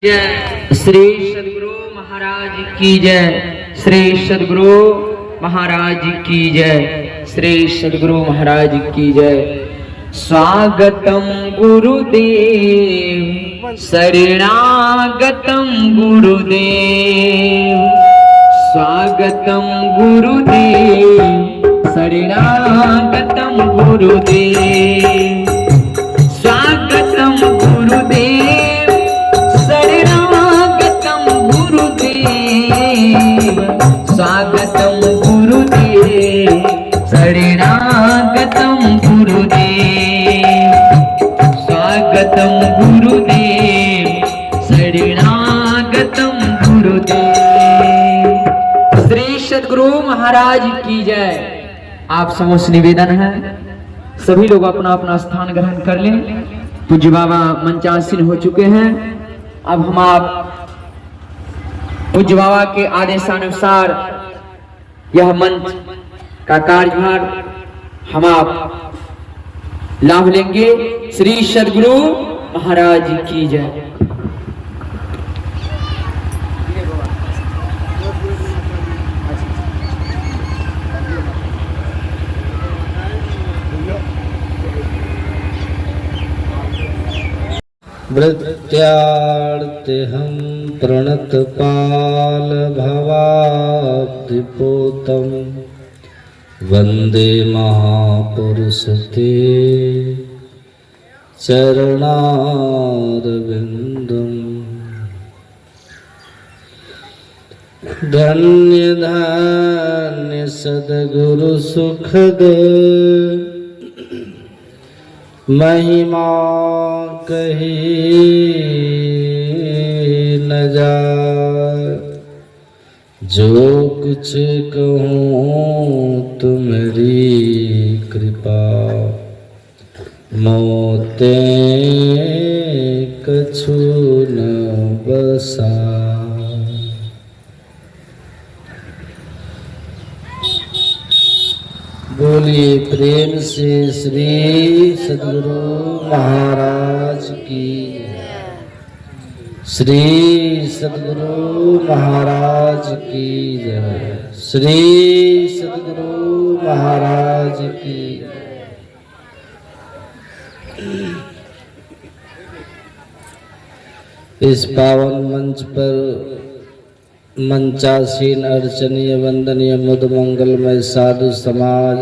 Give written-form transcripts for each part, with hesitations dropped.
जय श्री सद्गुरु महाराज की जय। श्री सद्गुरु महाराज की जय। श्री सद्गुरु महाराज की जय। स्वागतम गुरुदेव शरणागतम गुरुदेव। स्वागतम गुरुदेव शरणागतम गुरुदेव। स्वागतम गुरुदेव शरणागतम गुरुदेव। स्वागतम गुरुदेव शरणागतम गुरुदेव। स्वागतम गुरुदेव शरणागतम गुरुदेव। श्री सद्गुरु महाराज की जय। आप समस्त निवेदन है सभी लोग अपना अपना स्थान ग्रहण कर लें। पूज्य बाबा मंचासीन हो चुके हैं। अब हम आप पूज्य बाबा के आदेशानुसार यह मंच का कार्यभार हम आप लाभ लेंगे। श्री सद्गुरु महाराज की जय। वृत्यार्तेऽहं प्रणतपाल भवाब्धिपोतं वन्दे महापुरुषते चरणारविन्दम्। धन्य धन्य सद्गुरु सुखद महिमा कही न जाए। जो कुछ कहूँ तुम्हारी कृपा मोते कछु न बसा। बोलिए प्रेम से श्री सद्गुरु महाराज की। श्री सद्गुरु महाराज की जय। श्री सद्गुरु महाराज की। इस पावन मंच पर मंचासीन अर्चनीय वंदनीय मुद मंगलमय साधु समाज,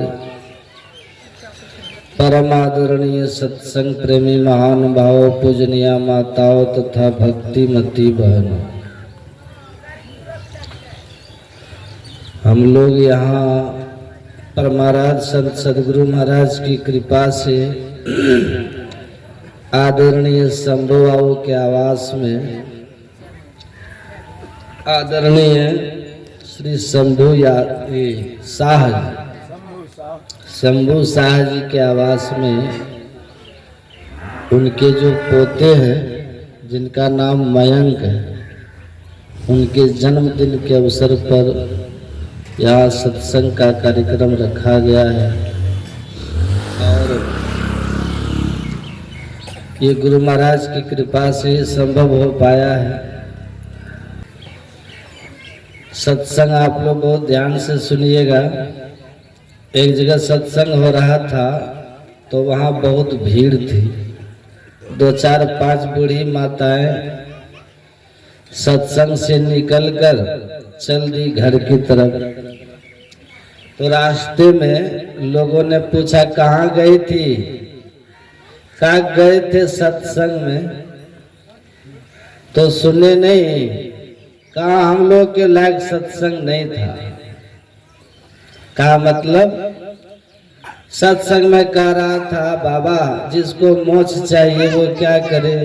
परम आदरणीय सत्संग प्रेमी महानुभाव, पूजनीय माताओं तथा भक्तिमती बहनों, हम लोग यहाँ परमाराध्य संत सद्गुरु महाराज की कृपा से आदरणीय शंभु बाबू के आवास में आदरणीय श्री शंभु शाह जी के आवास में उनके जो पोते हैं जिनका नाम मयंक है, उनके जन्मदिन के अवसर पर यहाँ सत्संग का कार्यक्रम रखा गया है। और ये गुरु महाराज की कृपा से संभव हो पाया है। सत्संग आप लोग बहुत ध्यान से सुनिएगा। एक जगह सत्संग हो रहा था तो वहाँ बहुत भीड़ थी। 2 4 5 बूढ़ी माताएं सत्संग से निकलकर चल दी घर की तरफ। तो रास्ते में लोगों ने पूछा कहाँ गई थी, कहाँ गए थे सत्संग में? तो सुने नहीं, कहा हम लोग के लायक सत्संग नहीं था। कहा मतलब सत्संग में कह रहा था बाबा जिसको मोक्ष चाहिए वो क्या करे,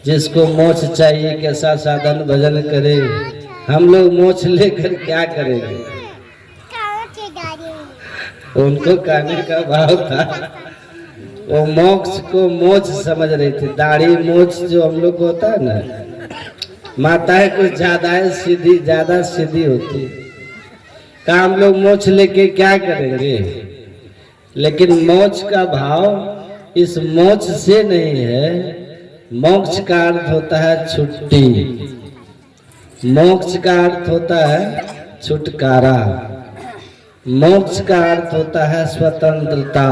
जिसको मोक्ष चाहिए कैसा साधन भजन करे। हम लोग मोक्ष लेकर क्या करेंगे? उनको कहने का भाव था, वो मोक्ष को मोक्ष समझ रही थी। दाढ़ी मोक्ष जो हम लोग होता है ना, माताएं कुछ ज्यादा सीधी होती। काम लोग मोक्ष लेके क्या करेंगे? लेकिन मोक्ष का भाव इस मोक्ष से नहीं है, मोक्ष का अर्थ होता है छुट्टी, मोक्ष का अर्थ होता है छुटकारा, मोक्ष का अर्थ होता है स्वतंत्रता,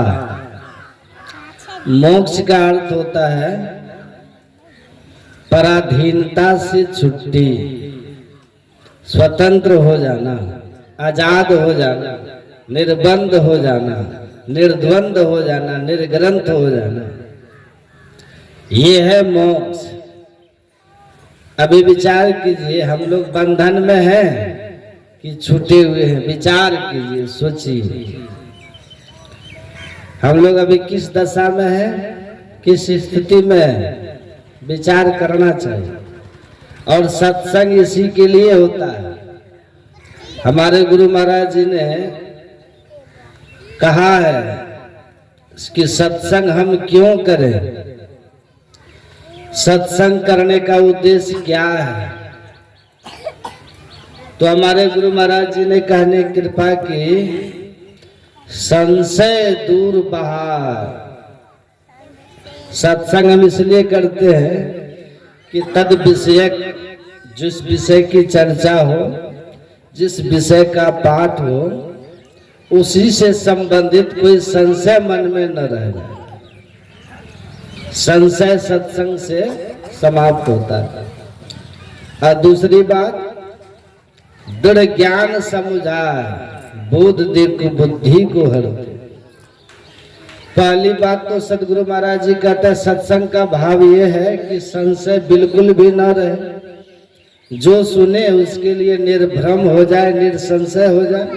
मोक्ष का अर्थ होता है पराधीनता से छुट्टी, स्वतंत्र हो जाना, आजाद हो जाना, निर्बंध हो जाना, निर्द्वंद हो जाना, निर्ग्रंथ हो जाना, ये है मोक्ष। अभी विचार कीजिए, हम लोग बंधन में हैं कि छूटे हुए हैं? विचार कीजिए, सोचिए, हम लोग अभी किस दशा में हैं, किस स्थिति में हैं? विचार करना चाहिए। और सत्संग इसी के लिए होता है। हमारे गुरु महाराज जी ने कहा है कि सत्संग हम क्यों करें, सत्संग करने का उद्देश्य क्या है। तो हमारे गुरु महाराज जी ने कहने कृपा की, संशय दूर बहार। सत्संग हम इसलिए करते हैं कि तद विषयक, जिस विषय की चर्चा हो, जिस विषय का पाठ हो, उसी से संबंधित कोई संशय मन में न रह जाए। संशय सत्संग से समाप्त होता है। और दूसरी बात, दृढ़ ज्ञान समुझाय बोध देख बुद्धि को हरते। पहली बात तो सदगुरु महाराज जी कहते हैं सत्संग का भाव ये है कि संशय बिल्कुल भी ना रहे, जो सुने उसके लिए निर्भ्रम हो जाए, निसंशय हो जाए।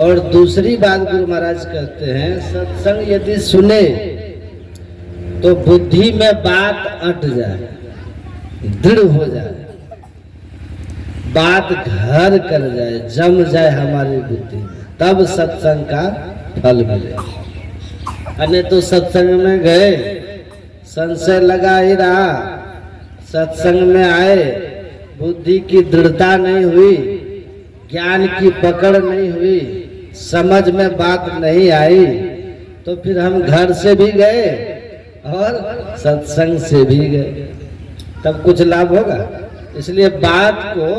और दूसरी बात गुरु महाराज कहते हैं, सत्संग यदि सुने तो बुद्धि में बात अट जाए, दृढ़ हो जाए, बात घर कर जाए, जम जाए हमारी बुद्धि में, तब सत्संग का फल मिले। अन्य तो सत्संग में गए, संशय लगा ही रहा, सत्संग में आए, बुद्धि की दृढ़ता नहीं हुई, ज्ञान की पकड़ नहीं हुई, समझ में बात नहीं आई, तो फिर हम घर से भी गए और सत्संग से भी गए, तब कुछ लाभ होगा। इसलिए बात को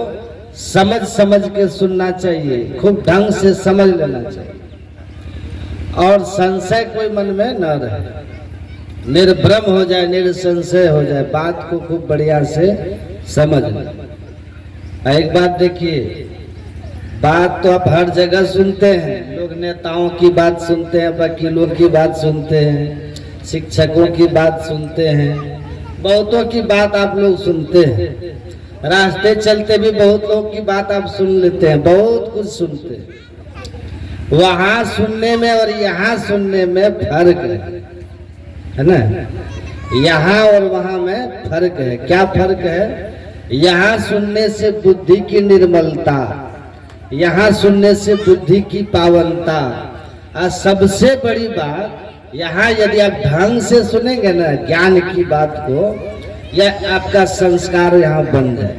समझ समझ के सुनना चाहिए, खूब ढंग से समझ लेना चाहिए, और संशय कोई मन में न रहे, निर्भ्रम हो जाए, निसंशय हो जाए, बात को खूब बढ़िया से समझ ले। एक बात देखिए, बात तो आप हर जगह सुनते हैं, लोग नेताओं की बात सुनते हैं, वकीलों की बात सुनते हैं, शिक्षकों की बात सुनते हैं, बहुतों की बात आप लोग सुनते हैं, रास्ते चलते भी बहुत लोग की बात आप सुन लेते हैं, बहुत कुछ सुनते हैं। वहां सुनने में और यहाँ सुनने में फर्क है ना? यहाँ और वहां में फर्क है। क्या फर्क है? यहाँ सुनने से बुद्धि की निर्मलता, यहाँ सुनने से बुद्धि की पावनता, और सबसे बड़ी बात, यहाँ यदि आप ढंग से सुनेंगे ना ज्ञान की बात को, यह आपका संस्कार यहाँ बन जाए,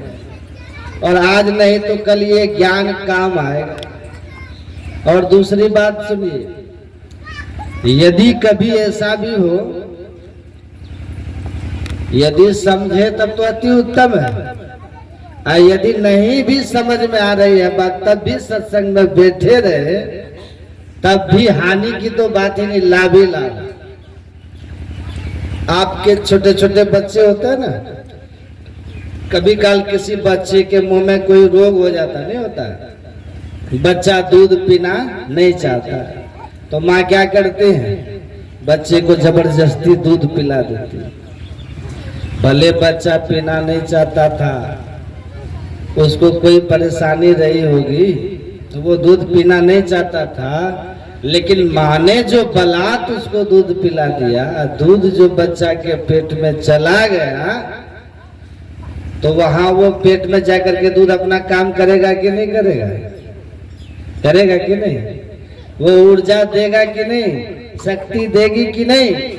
और आज नहीं तो कल ये ज्ञान काम आएगा। और दूसरी बात सुनिए, यदि कभी ऐसा भी हो, यदि समझे तब तो अति उत्तम है, और यदि नहीं भी समझ में आ रही है बात, तब भी सत्संग में बैठे रहे, तब भी हानि की तो बात ही नहीं, लाभ ही लाभ। आपके छोटे छोटे बच्चे होते हैं ना, कभी काल किसी बच्चे के मुंह में कोई रोग हो जाता, नहीं होता, बच्चा दूध पीना नहीं चाहता, तो माँ क्या करते हैं, बच्चे को जबरदस्ती दूध पिला देती। भले बच्चा पीना नहीं चाहता था, उसको कोई परेशानी रही होगी, तो वो दूध पीना नहीं चाहता था, लेकिन माँ ने जो बलात् उसको दूध पिला दिया, दूध जो बच्चा के पेट में चला गया, तो वहां वो पेट में जाकर के दूध अपना काम करेगा कि नहीं करेगा? करेगा कि नहीं? वो ऊर्जा देगा कि नहीं? शक्ति देगी कि नहीं?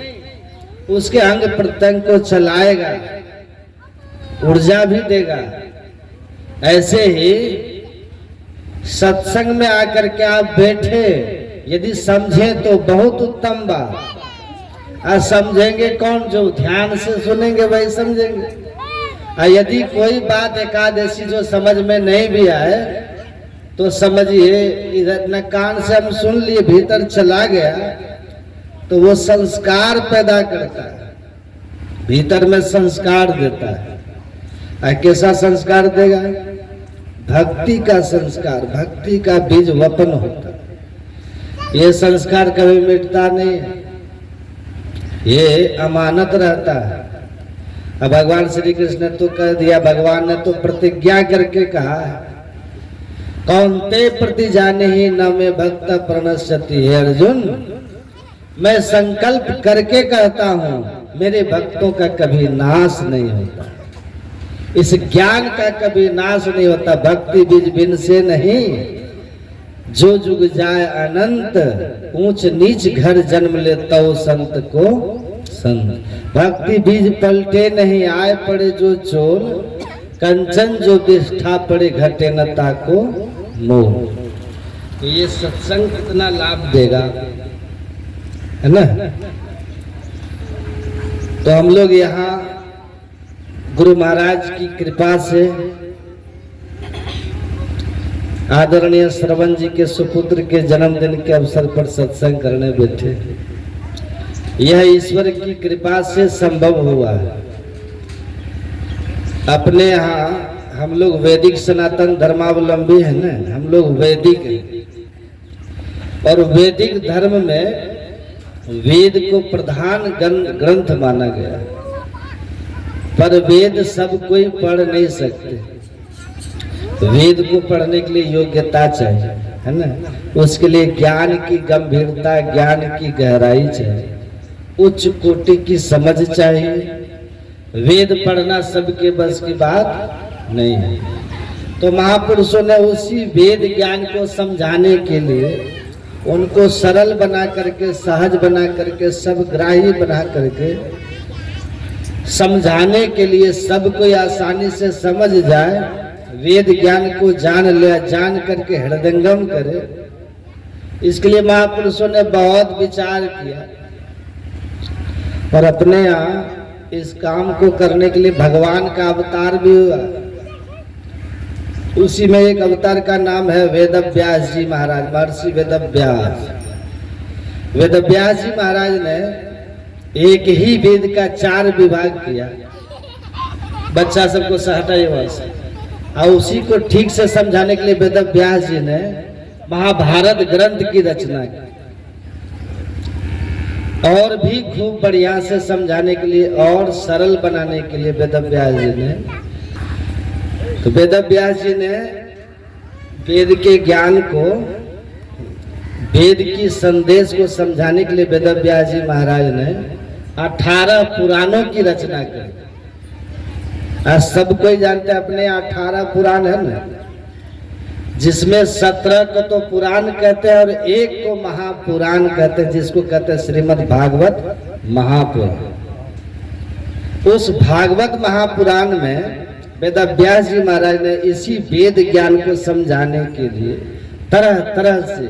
उसके अंग प्रत्यंग को चलाएगा, ऊर्जा भी देगा। ऐसे ही सत्संग में आकर के आप बैठे, यदि समझे तो बहुत उत्तम बात, और समझेंगे कौन? जो ध्यान से सुनेंगे वही समझेंगे। और यदि कोई बात एकादशी जो समझ में नहीं भी आए तो समझिए इधर न कान से हम सुन लिए भीतर चला गया तो वो संस्कार पैदा करता है, भीतर में संस्कार देता है। और कैसा संस्कार देगा? भक्ति का संस्कार, भक्ति का बीज वपन होता है। ये संस्कार कभी मिटता नहीं है, ये अमानत रहता है। अब भगवान श्री कृष्ण ने तो कह दिया, भगवान ने तो प्रतिज्ञा करके कहा है, कौन्ते प्रति जाने ही न में भक्त प्रणश्यति। हे अर्जुन, मैं संकल्प करके कहता हूं मेरे भक्तों का कभी नाश नहीं होता, इस ज्ञान का कभी नाश नहीं होता। भक्ति बीज बिन से नहीं, जो जुग जाए अनंत, ऊंच नीच घर जन्म ले तो संत को संत। भक्ति बीज पलटे नहीं, आए पड़े जो चोर, कंचन जो बिष्ठा पड़े घटे न ताको मोह। तो ये सत्संग कितना लाभ देगा, है ना? तो हम लोग यहाँ गुरु महाराज की कृपा से आदरणीय श्रवण जी के सुपुत्र के जन्मदिन के अवसर पर सत्संग करने बैठे। यह ईश्वर की कृपा से संभव हुआ है। अपने यहाँ हम लोग वैदिक सनातन धर्मावलंबी हैं ना, हम लोग वैदिक हैं। और वैदिक धर्म में वेद को प्रधान ग्रंथ माना गया, पर वेद सब कोई पढ़ नहीं सकते। वेद को पढ़ने के लिए योग्यता चाहिए, है ना? उसके लिए ज्ञान की गंभीरता, ज्ञान की गहराई चाहिए, उच्च कोटि की समझ चाहिए। वेद पढ़ना सबके बस की बात नहीं है। तो महापुरुषों ने उसी वेद ज्ञान को समझाने के लिए, उनको सरल बना करके, सहज बना करके, सब ग्राही बना करके समझाने के लिए, सब कोई आसानी से समझ जाए, वेद ज्ञान को जान ले, जान करके हृदयंगम करे, इसके लिए महापुरुषों ने बहुत विचार किया। और अपने यहाँ इस काम को करने के लिए भगवान का अवतार भी हुआ। उसी में एक अवतार का नाम है वेदव्यास जी महाराज, महर्षि वेदव्यास। वेदव्यास जी महाराज ने एक ही वेद का 4 विभाग किया। बच्चा सबको सहटाई वैसे, और उसी को ठीक से समझाने के लिए वेदव्यास जी ने महाभारत ग्रंथ की रचना की। और भी खूब बढ़िया से समझाने के लिए और सरल बनाने के लिए वेदव्यास जी ने, तो वेदव्यास जी ने वेद के ज्ञान को, वेद की संदेश को समझाने के लिए वेदव्यास जी महाराज ने 18 पुराणों की रचना की। आज सब कोई जानते हैं अपने 18 पुराण है ना, जिसमें 17 को तो पुराण कहते हैं और एक को महापुराण कहते हैं, जिसको कहते हैं श्रीमद् भागवत महापुराण। उस भागवत महापुराण में वेदव्यास जी महाराज ने इसी वेद ज्ञान को समझाने के लिए तरह तरह से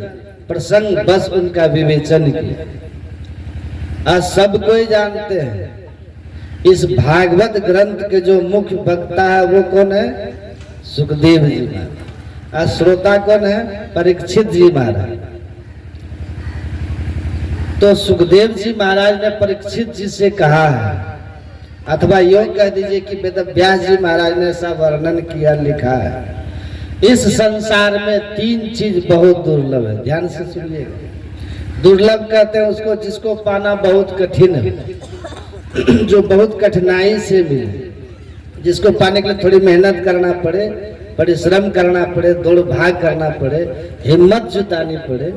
प्रसंग बस उनका विवेचन किया। आज सब कोई जानते हैं इस भागवत ग्रंथ के जो मुख्य वक्ता है वो कौन है? सुखदेव जी महाराज। आज श्रोता कौन है? परीक्षित जी महाराज। तो सुखदेव जी महाराज ने परीक्षित जी से कहा है, अथवा यूं कह दीजिए कि वेदव्यास जी महाराज ने ऐसा वर्णन किया, लिखा है, इस संसार में 3 चीज बहुत दुर्लभ है। ध्यान से सुनिएगा। दुर्लभ कहते हैं उसको जिसको पाना बहुत कठिन है, जो बहुत कठिनाई से मिले, जिसको पाने के लिए थोड़ी मेहनत करना पड़े, परिश्रम करना पड़े, दौड़ भाग करना पड़े, हिम्मत जुटानी पड़े,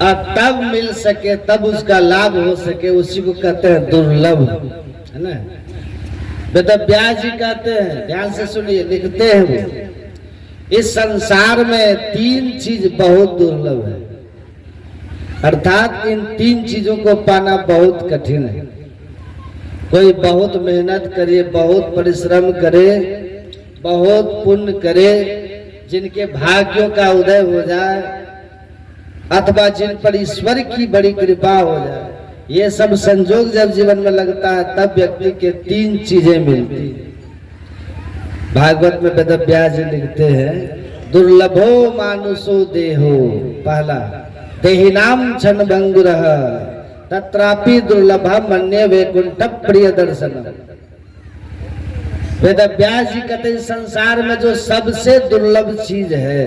और तब मिल सके, तब उसका लाभ हो सके, उसी को कहते हैं दुर्लभ, है ना? वेदव्यास जी कहते हैं, ध्यान से सुनिए, लिखते हैं वो, इस संसार में 3 चीज बहुत दुर्लभ है, अर्थात इन 3 चीजों को पाना बहुत कठिन है। कोई बहुत मेहनत करे, बहुत परिश्रम करे, बहुत पुण्य करे, जिनके भाग्यों का उदय हो जाए, अथवा जिन पर ईश्वर की बड़ी कृपा हो जाए, ये सब संजोग जब जीवन में लगता है तब व्यक्ति के 3 चीजें मिलती। भागवत में वेदव्यास जी लिखते हैं, दुर्लभो मानुषो देहो, पहला देहिनाम क्षण भंगुरः तत्रापि दुर्लभा मन्ये वैकुंठ प्रिय दर्शनम। वेदव्यास जी कहते हैं संसार में जो सबसे दुर्लभ चीज है,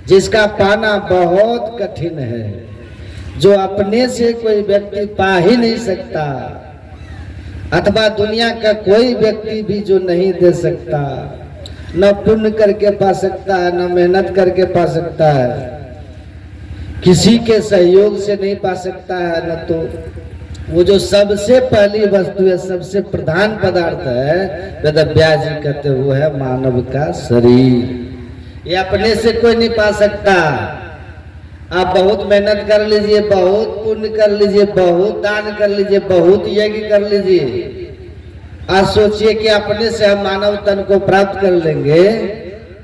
जिसका पाना बहुत कठिन है, जो अपने से कोई व्यक्ति पा ही नहीं सकता, अथवा दुनिया का कोई व्यक्ति भी जो नहीं दे सकता, न पुण्य करके पा सकता है, न मेहनत करके पा सकता है, किसी के सहयोग से नहीं पा सकता है, न तो वो जो सबसे पहली वस्तु है, सबसे प्रधान पदार्थ है, वेदव्यास जी कहते वो है मानव का शरीर। ये अपने से कोई नहीं पा सकता। आप बहुत मेहनत कर लीजिए, बहुत पुण्य कर लीजिए, बहुत दान कर लीजिए, बहुत यज्ञ कर लीजिए, आज सोचिए कि अपने से हम मानव तन को प्राप्त कर लेंगे,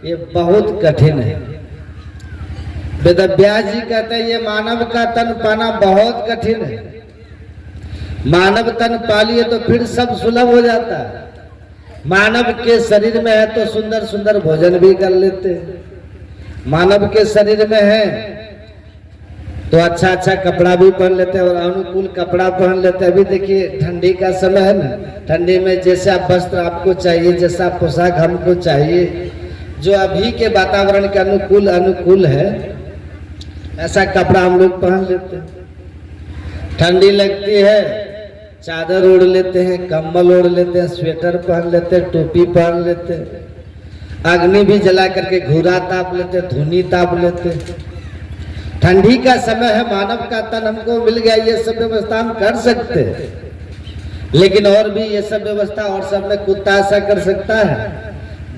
ये बहुत कठिन है। वेदव्यास जी कहते हैं ये मानव का तन पाना बहुत कठिन है। मानव तन पालिए तो फिर सब सुलभ हो जाता है। मानव के शरीर में है तो सुंदर सुंदर भोजन भी कर लेते हैं, मानव के शरीर में है तो अच्छा अच्छा कपड़ा भी पहन लेते हैं और अनुकूल कपड़ा पहन लेते हैं। अभी देखिए ठंडी का समय है ना, ठंडी में जैसा वस्त्र आपको चाहिए, जैसा पोशाक हमको चाहिए, जो अभी के वातावरण के अनुकूल है, ऐसा कपड़ा हम लोग पहन लेते हैं। ठंडी लगती है, चादर ओढ़ लेते हैं, कंबल ओढ़ लेते हैं, स्वेटर पहन लेते हैं, टोपी पहन लेते हैं, अग्नि भी जला करके घूरा ताप लेते हैं, धुनी ताप लेते हैं। ठंडी का समय है, मानव का तन हमको मिल गया, ये सब व्यवस्था हम कर सकते हैं। लेकिन और भी ये सब व्यवस्था और सब में कुत्ता ऐसा कर सकता है,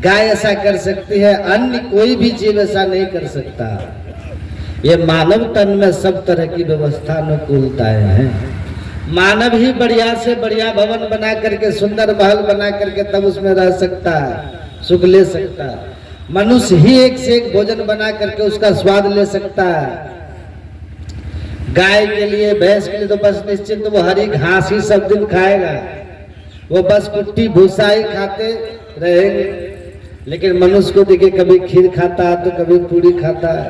गाय ऐसा कर सकती है, अन्य कोई भी जीव ऐसा नहीं कर सकता। ये मानव तन में सब तरह की व्यवस्था अनुकूलताएं हैं। मानव ही बढ़िया से बढ़िया भवन बना करके, सुंदर महल बना करके तब उसमें रह सकता है, सुख ले सकता है। मनुष्य ही एक से एक भोजन बना करके उसका स्वाद ले सकता है। गाय के लिए, भैंस के लिए तो बस निश्चिंत वो हरी घास ही सब दिन खाएगा, वो बस कुट्टी भूसा ही खाते रहेंगे। लेकिन मनुष्य को देखिए, कभी खीर खाता है तो कभी पूरी खाता है,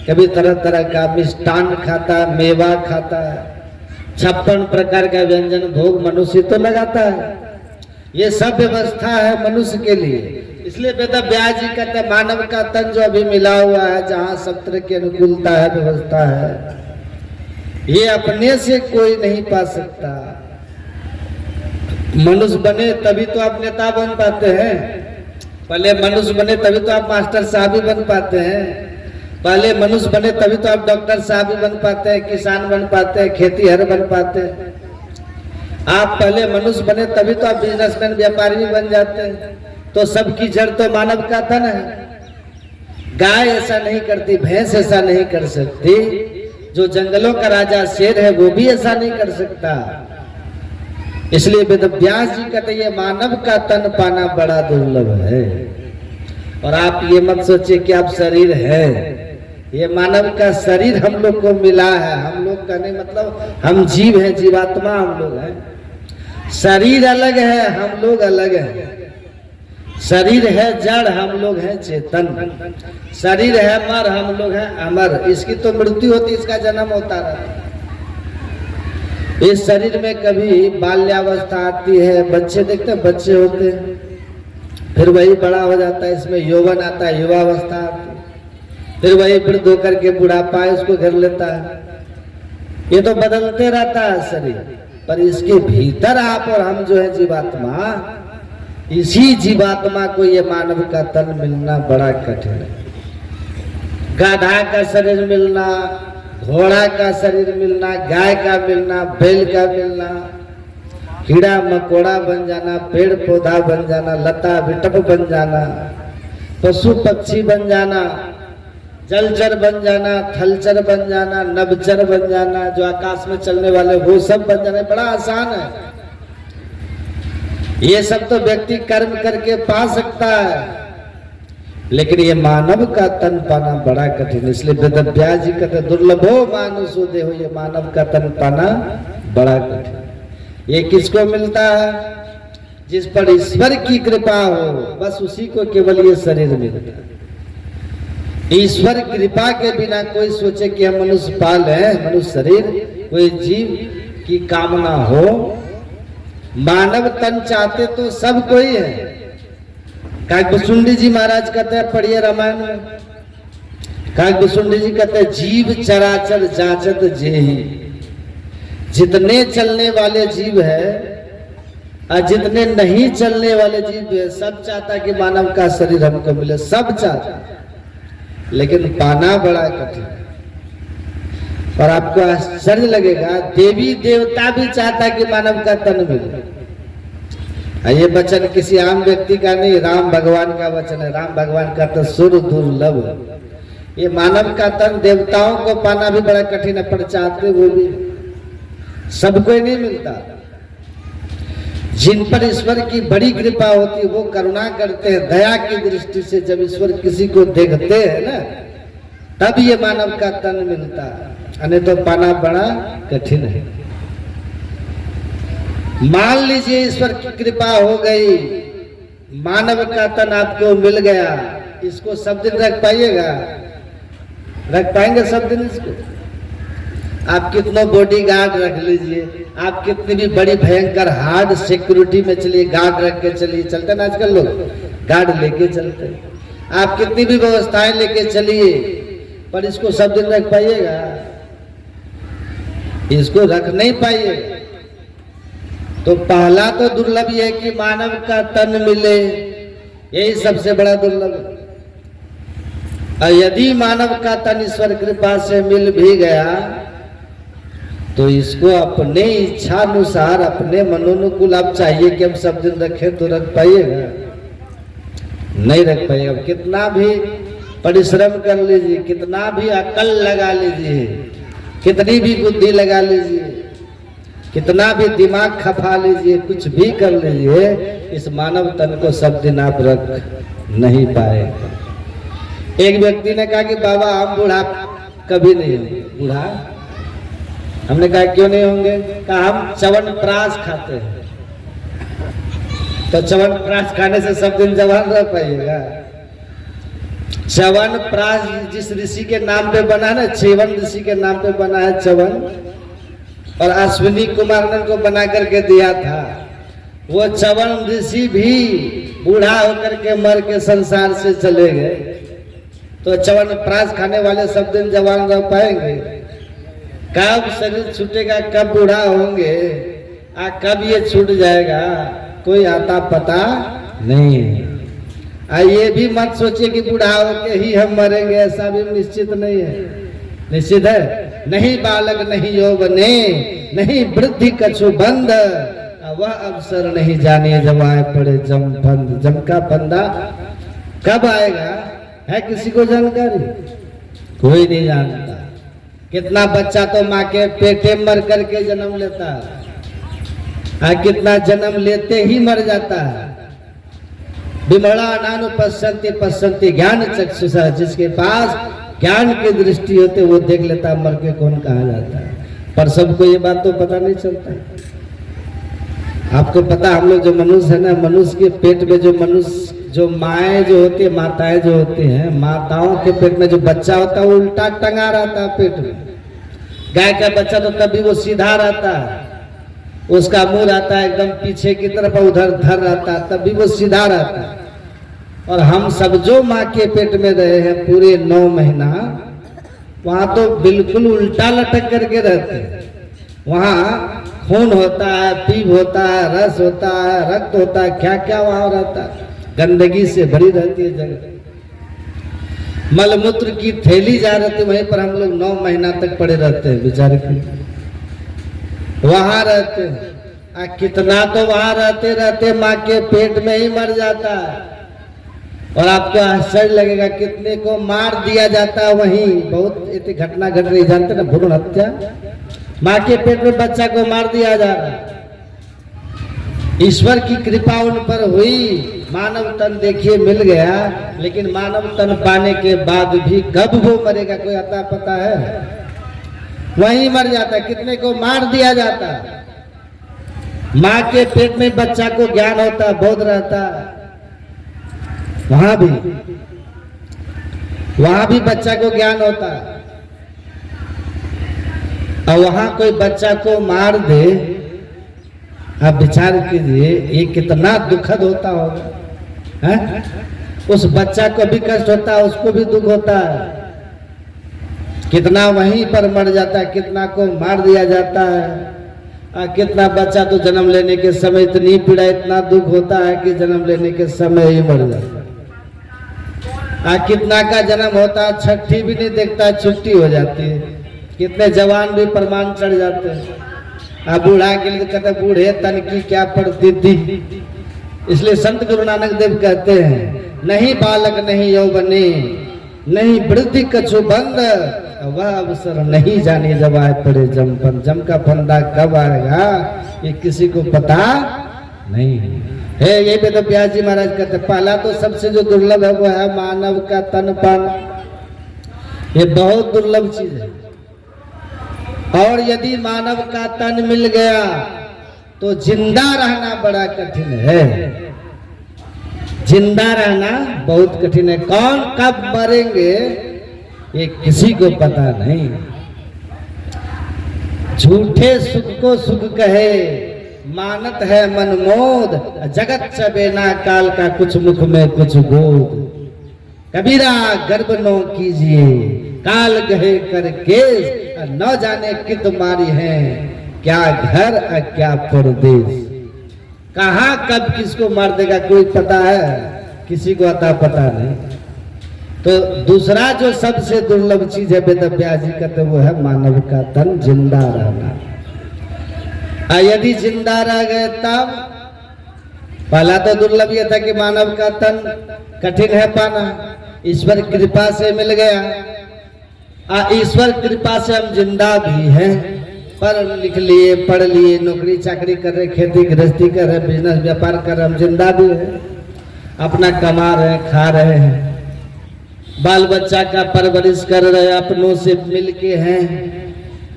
कभी तरह तरह का मिष्टान खाता है, मेवा खाता है, 56 प्रकार का व्यंजन भोग मनुष्य तो लगाता है। ये सब व्यवस्था है मनुष्य के लिए। इसलिए वेदव्यास जी कहते हैं मानव का तन जो अभी मिला हुआ है, जहाँ सब तरह की अनुकूलता है, व्यवस्था है, ये अपने से कोई नहीं पा सकता। मनुष्य बने तभी तो आप नेता बन पाते हैं, पहले मनुष्य बने तभी तो आप मास्टर साहब भी बन पाते हैं, पहले मनुष्य बने तभी तो आप डॉक्टर साहब भी बन पाते हैं, किसान बन पाते हैं, खेतीहर बन पाते हैं। आप पहले मनुष्य बने तभी तो आप बिजनेसमैन, व्यापारी भी बन जाते हैं। तो सबकी जड़ तो मानव का तन है। गाय ऐसा नहीं करती, भैंस ऐसा नहीं कर सकती, जो जंगलों का राजा शेर है वो भी ऐसा नहीं कर सकता। इसलिए वेदव्यास जी कहते ये मानव का तन पाना बड़ा दुर्लभ है। और आप ये मत सोचिए कि आप शरीर है, ये मानव का शरीर हम लोग को मिला है। हम लोग का नहीं मतलब हम जीव हैं, जीवात्मा हम लोग हैं। शरीर अलग है, हम लोग अलग हैं। शरीर है जड़, हम लोग हैं चेतन। शरीर है मर, हम लोग हैं अमर। इसकी तो मृत्यु होती, इसका जन्म होता रहता। इस शरीर में कभी बाल्यावस्था आती है, बच्चे देखते हैं, बच्चे होते हैं, फिर वही बड़ा हो जाता है, इसमें यौवन आता है, युवावस्था आती है, फिर वही वृद्ध होकर के बुढ़ापा उसको घेर लेता है। ये तो बदलते रहता है शरीर, पर इसके भीतर आप और हम जो है जीवात्मा, इसी जीवात्मा को ये मानव का तन मिलना बड़ा कठिन है। गधा का शरीर मिलना, घोड़ा का शरीर मिलना, गाय का मिलना, बैल का मिलना, कीड़ा मकोड़ा बन जाना, पेड़ पौधा बन जाना, लता विटप बन जाना, पशु पक्षी बन जाना, जलचर बन जाना, थलचर बन जाना, नभचर बन जाना, जो आकाश में चलने वाले वो सब बन जाना बड़ा आसान है। ये सब तो व्यक्ति कर्म करके पा सकता है, लेकिन ये मानव का तन पाना बड़ा कठिन। इसलिए वेदव्यास जी कहते दुर्लभो मानुषो देहो, ये मानव का तन पाना बड़ा कठिन। ये किसको मिलता है? जिस पर ईश्वर की कृपा हो, बस उसी को केवल ये शरीर मिलता है। ईश्वर कृपा के बिना कोई सोचे कि हम मनुष्य पाल है, मनुष्य शरीर, कोई जीव की कामना हो, मानव तन चाहते तो सब कोई है। काकभुसुंडी जी महाराज कहते हैं, पढ़िए रामायण में, काकभुसुंडी जी कहते हैं, जीव चराचर जाचत जेहि। जितने चलने वाले जीव है और जितने नहीं चलने वाले जीव है, सब चाहता कि मानव का शरीर हमको मिले, सब चाहता, लेकिन पाना बड़ा कठिन। और आपको आश्चर्य लगेगा, देवी देवता भी चाहता कि मानव का तन मिले। ये वचन किसी आम व्यक्ति का नहीं, राम भगवान का वचन है। राम भगवान का तो सुर दुर्लभ। ये मानव का तन देवताओं को पाना भी बड़ा कठिन है, पर चाहते वो भी सबको ही नहीं मिलता। जिन पर ईश्वर की बड़ी कृपा होती है वो करुणा करते हैं, दया की दृष्टि से जब ईश्वर किसी को देखते हैं ना, तब ये मानव का तन मिलता है, नहीं तो पाना बड़ा कठिन है। मान लीजिए ईश्वर की कृपा हो गई, मानव का तन आपको मिल गया, इसको सब दिन रख पाइएगा? रख पाएंगे सब दिन इसको? आप कितना बॉडी गार्ड रख लीजिए, आप कितनी भी बड़ी भयंकर हार्ड सिक्योरिटी में चलिए, गार्ड रख के चलिए, चलते ना आजकल लोग गार्ड लेके चलते हैं, आप कितनी भी व्यवस्थाएं लेके चलिए, पर इसको सब दिन रख पाइएगा? इसको रख नहीं पाइएगा। तो पहला तो दुर्लभ है कि मानव का तन मिले, यही सबसे बड़ा दुर्लभ है। और यदि मानव का तन ईश्वर कृपा से मिल भी गया तो इसको अपने इच्छा अनुसार, अपने मनोनुकूल आप चाहिए कि हम सब दिन रखें तो रख पाइएगा? नहीं रख पाइएगा। कितना भी परिश्रम कर लीजिए, कितना भी अकल लगा लीजिए, कितनी भी बुद्धि लगा लीजिए, कितना भी दिमाग खपा लीजिए, कुछ भी कर लीजिए, इस मानव तन को सब दिन आप रख नहीं पाएगा। एक व्यक्ति ने कहा कि बाबा हम बूढ़ा कभी नहीं होंगे। बूढ़ा? हमने कहा क्यों नहीं होंगे? कहा हम च्यवनप्राश खाते हैं। तो च्यवनप्राश खाने से सब दिन जवान रह पाइएगा? च्यवनप्राश जिस ऋषि के नाम पे बना है ना, च्यवन ऋषि के नाम पे बना है च्यवन, और अश्विनी कुमार ने उनको बना करके दिया था। वो च्यवन ऋषि भी बूढ़ा होकर के मर के संसार से चले गए। तो च्यवनप्राश खाने वाले सब दिन जवान रह पाएंगे? कब शरीर छूटेगा, कब बूढ़ा होंगे, कब ये छूट जाएगा, कोई आता पता नहीं है। ये भी मत सोचिए कि बूढ़ा होके ही हम मरेंगे, ऐसा भी निश्चित नहीं है। निश्चित है नहीं, बालक नहीं यौवने, नहीं वृद्धि कछु बंद, वह अवसर नहीं जाने जब आए पड़े जम फंद। जम का फंदा कब आएगा है किसी को जानकारी? कोई नहीं जानता। कितना बच्चा तो माँ के पेटे मर करके जन्म लेता है, कितना जन्म लेते ही मर जाता है। विमला नानु पश्यन्ति पश्यन्ति ज्ञान चक्षुषा, जिसके पास ज्ञान की दृष्टि होते वो देख लेता मर के कौन कहा जाता है। पर सबको ये बात तो पता नहीं चलता। आपको पता, हम लोग जो मनुष्य है ना, मनुष्य के पेट में जो मनुष्य, जो माएँ जो होती है, माताएं जो होती हैं, माताओं के पेट में जो बच्चा होता है वो उल्टा टंगा रहता है पेट में। गाय का बच्चा तो तभी वो सीधा रहता है, उसका मुंह रहता है एकदम पीछे की तरफ, उधर धर रहता है, तभी वो सीधा रहता है। और हम सब जो माँ के पेट में रहे हैं पूरे 9 महीना, वहाँ तो बिल्कुल उल्टा लटक करके रहते हैं। वहाँ खून होता है, पीप होता है, रस होता है, रक्त होता है, क्या क्या वहाँ रहता है। गंदगी से भरी रहती है जगह, मलमूत्र की थैली जा रहती है, वहीं पर हम लोग 9 महीना तक पड़े रहते हैं बेचारे, वहां रहते हैं। कितना तो वहां रहते रहते माँ के पेट में ही मर जाता है। और आपको आश्चर्य लगेगा कितने को मार दिया जाता है वहीं। बहुत इतनी घटना घट रही, जानते ना, भ्रूण हत्या, माँ के पेट में बच्चा को मार दिया जा रहा है। ईश्वर की कृपा उन पर हुई, मानव तन देखिए मिल गया, लेकिन मानव तन पाने के बाद भी कब वो मरेगा कोई अता पता है? वहीं मर जाता, कितने को मार दिया जाता। माँ के पेट में बच्चा को ज्ञान होता, बोध रहता, वहां भी बच्चा को ज्ञान होता, और वहां कोई बच्चा को मार दे, आप विचार कीजिए ये कितना दुखद होता होगा, है? उस बच्चा को भी कष्ट होता है, उसको भी दुख होता है, कितना वहीं पर मर जाता है, कितना को मार दिया जाता है। कितना बच्चा तो जन्म लेने के समय इतनी पीड़ा, इतना दुख होता है कि जन्म लेने के समय ही मर जाता है। कितना का जन्म होता है, छठी भी नहीं देखता, छुट्टी हो जाती है। कितने जवान भी प्रमाण चढ़ जाते हैं। बूढ़ा के लिए कहते बूढ़े तन की क्या पड़ती थी। इसलिए संत गुरु नानक देव कहते हैं, नहीं बालक नहीं यौवने, नहीं वृद्धि कछु बंद, वह अवसर नहीं जाने जब आए पड़े जमपन। जम का फंदा कब आएगा ये किसी को पता नहीं है। ये वेद व्यास जी महाराज कहते, पहला तो सबसे जो दुर्लभ है वो है मानव का तन पाना। ये बहुत दुर्लभ चीज है, और यदि मानव का तन मिल गया तो जिंदा रहना बड़ा कठिन है। जिंदा रहना बहुत कठिन है। कौन कब मरेंगे ये किसी को पता नहीं। झूठे सुख को सुख कहे, मानत है मनमोद, जगत चबेना काल का कुछ मुख में कुछ गोद। कबीरा गर्भ नो कीजिए, काल गहे कर केस, न जाने कित मारी है, क्या घर और क्या परदेश। कहाँ कब किसको मार देगा कोई पता है, किसी को अता पता नहीं। तो दूसरा जो सबसे दुर्लभ चीज है वेद व्यास जी कहते वो है मानव का तन जिंदा रहना। यदि जिंदा रह गए तब, पहला तो दुर्लभ ये था कि मानव का तन कठिन है पाना, ईश्वर कृपा से मिल गया। ईश्वर कृपा से हम जिंदा भी हैं, पढ़ लिख लिए, पढ़ लिए, नौकरी चाकरी कर रहे, खेती गृहस्थी कर रहे, बिजनेस व्यापार कर रहे, हम जिंदा भी हैं, अपना कमा रहे, खा रहे हैं, बाल बच्चा का परवरिश कर रहे, अपनों से मिलके हैं,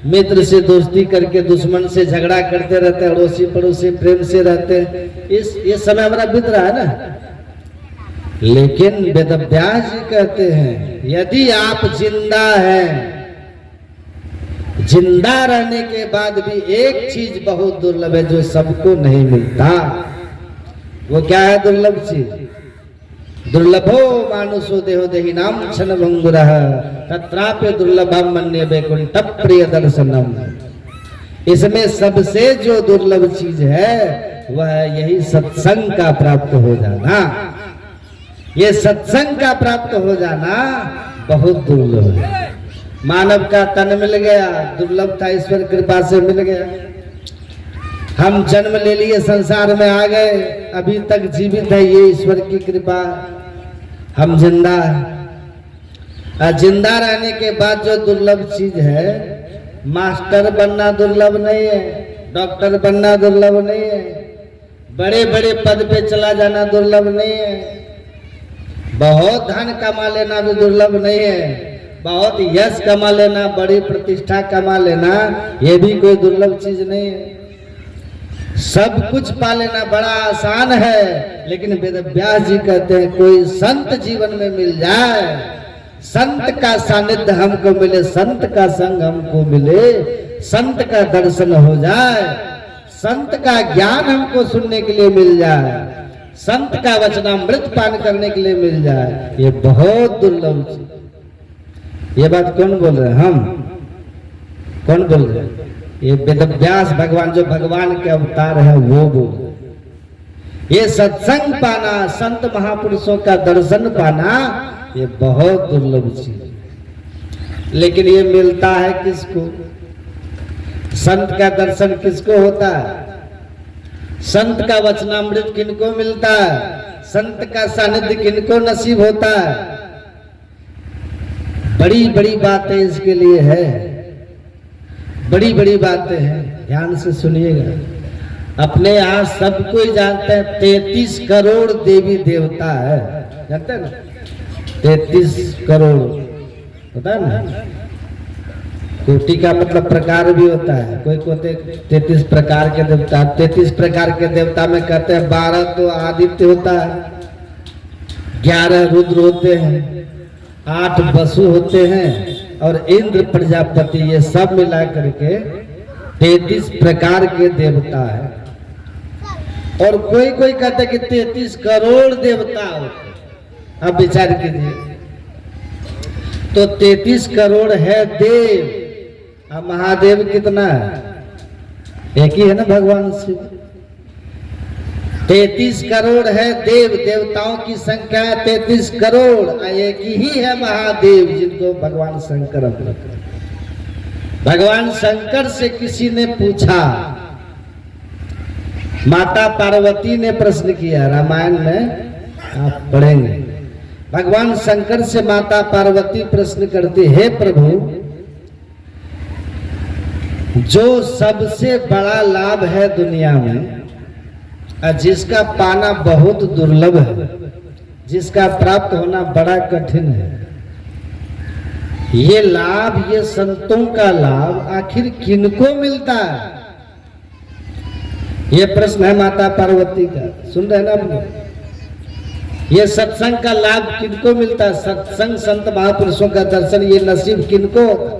मित्र से दोस्ती करके दुश्मन से झगड़ा करते रहते, अड़ोसी पड़ोसी प्रेम से रहते। ये समय हमारा बीत रहा है ना। लेकिन वेद व्यास जी कहते हैं यदि आप जिंदा हैं, जिंदा रहने के बाद भी एक चीज बहुत दुर्लभ है जो सबको नहीं मिलता। वो क्या है दुर्लभ चीज? दुर्लभो मानुषो देहो देहि नाम क्षण भंगुरः तत्रापि दुर्लभम मन्ये वैकुंठ प्रिय दर्शनम। इसमें सबसे जो दुर्लभ चीज है वह यही सत्संग का प्राप्त हो जाना। ये सत्संग का प्राप्त हो जाना बहुत दुर्लभ है। मानव का तन मिल गया, दुर्लभ था, ईश्वर कृपा से मिल गया। हम जन्म ले लिए, संसार में आ गए, अभी तक जीवित है, ये ईश्वर की कृपा। हम जिंदा है। जिंदा रहने के बाद जो दुर्लभ चीज है, मास्टर बनना दुर्लभ नहीं है, डॉक्टर बनना दुर्लभ नहीं है, बड़े बड़े पद पे चला जाना दुर्लभ नहीं है, बहुत धन कमा लेना भी दुर्लभ नहीं है, बहुत यश कमा लेना, बड़ी प्रतिष्ठा कमा लेना, ये भी कोई दुर्लभ चीज नहीं है। सब कुछ पा लेना बड़ा आसान है। लेकिन वेद व्यास जी कहते हैं कोई संत जीवन में मिल जाए, संत का सानिध्य हमको मिले, संत का संग हमको मिले, संत का दर्शन हो जाए, संत का ज्ञान हमको सुनने के लिए मिल जाए, संत का वचनामृत पान करने के लिए मिल जाए, ये बहुत दुर्लभ चीज। ये बात कौन बोल रहे हैं? हम कौन बोल रहे हैं? ये वेद व्यास भगवान, जो भगवान के अवतार है वो बोल। ये सत्संग पाना, संत महापुरुषों का दर्शन पाना, ये बहुत दुर्लभ चीज। लेकिन ये मिलता है किसको? संत का दर्शन किसको होता है? संत का वचनामृत किनको मिलता है? संत का सानिध्य किनको नसीब होता है? बड़ी बड़ी बातें इसके लिए है, बड़ी बड़ी बातें हैं, ध्यान से सुनिएगा। अपने यहाँ सब कोई जानते हैं 33 करोड़ देवी देवता है, जानते हैं ना? 33 करोड़, पता है ना? कोटि का मतलब प्रकार भी होता है, कोई कहते 33 प्रकार के देवता। 33 प्रकार के देवता में कहते हैं 12 तो आदित्य होता है, 11 रुद्र होते हैं, 8 वसु होते हैं और इंद्र प्रजापति, ये सब मिला करके 33 प्रकार के देवता है। और कोई कोई कहते कि 33 करोड़ देवता होते हैं। अब विचार कीजिए, तो 33 करोड़ है देव, अब महादेव कितना है? एक ही है ना भगवान शिव। 33 करोड़ है देव, देवताओं की संख्या है 33 करोड़, एक ही है महादेव जिनको भगवान शंकर अपना। भगवान शंकर से किसी ने पूछा, माता पार्वती ने प्रश्न किया, रामायण में आप पढ़ेंगे। भगवान शंकर से माता पार्वती प्रश्न करती, हे प्रभु, जो सबसे बड़ा लाभ है दुनिया में, जिसका पाना बहुत दुर्लभ है, जिसका प्राप्त होना बड़ा कठिन है, ये लाभ, ये संतों का लाभ आखिर किनको मिलता है? ये प्रश्न है माता पार्वती का। सुन रहे ना आप लोग? ये सत्संग का लाभ किनको मिलता है? सत्संग, संत महापुरुषों का दर्शन, ये नसीब किनको होता?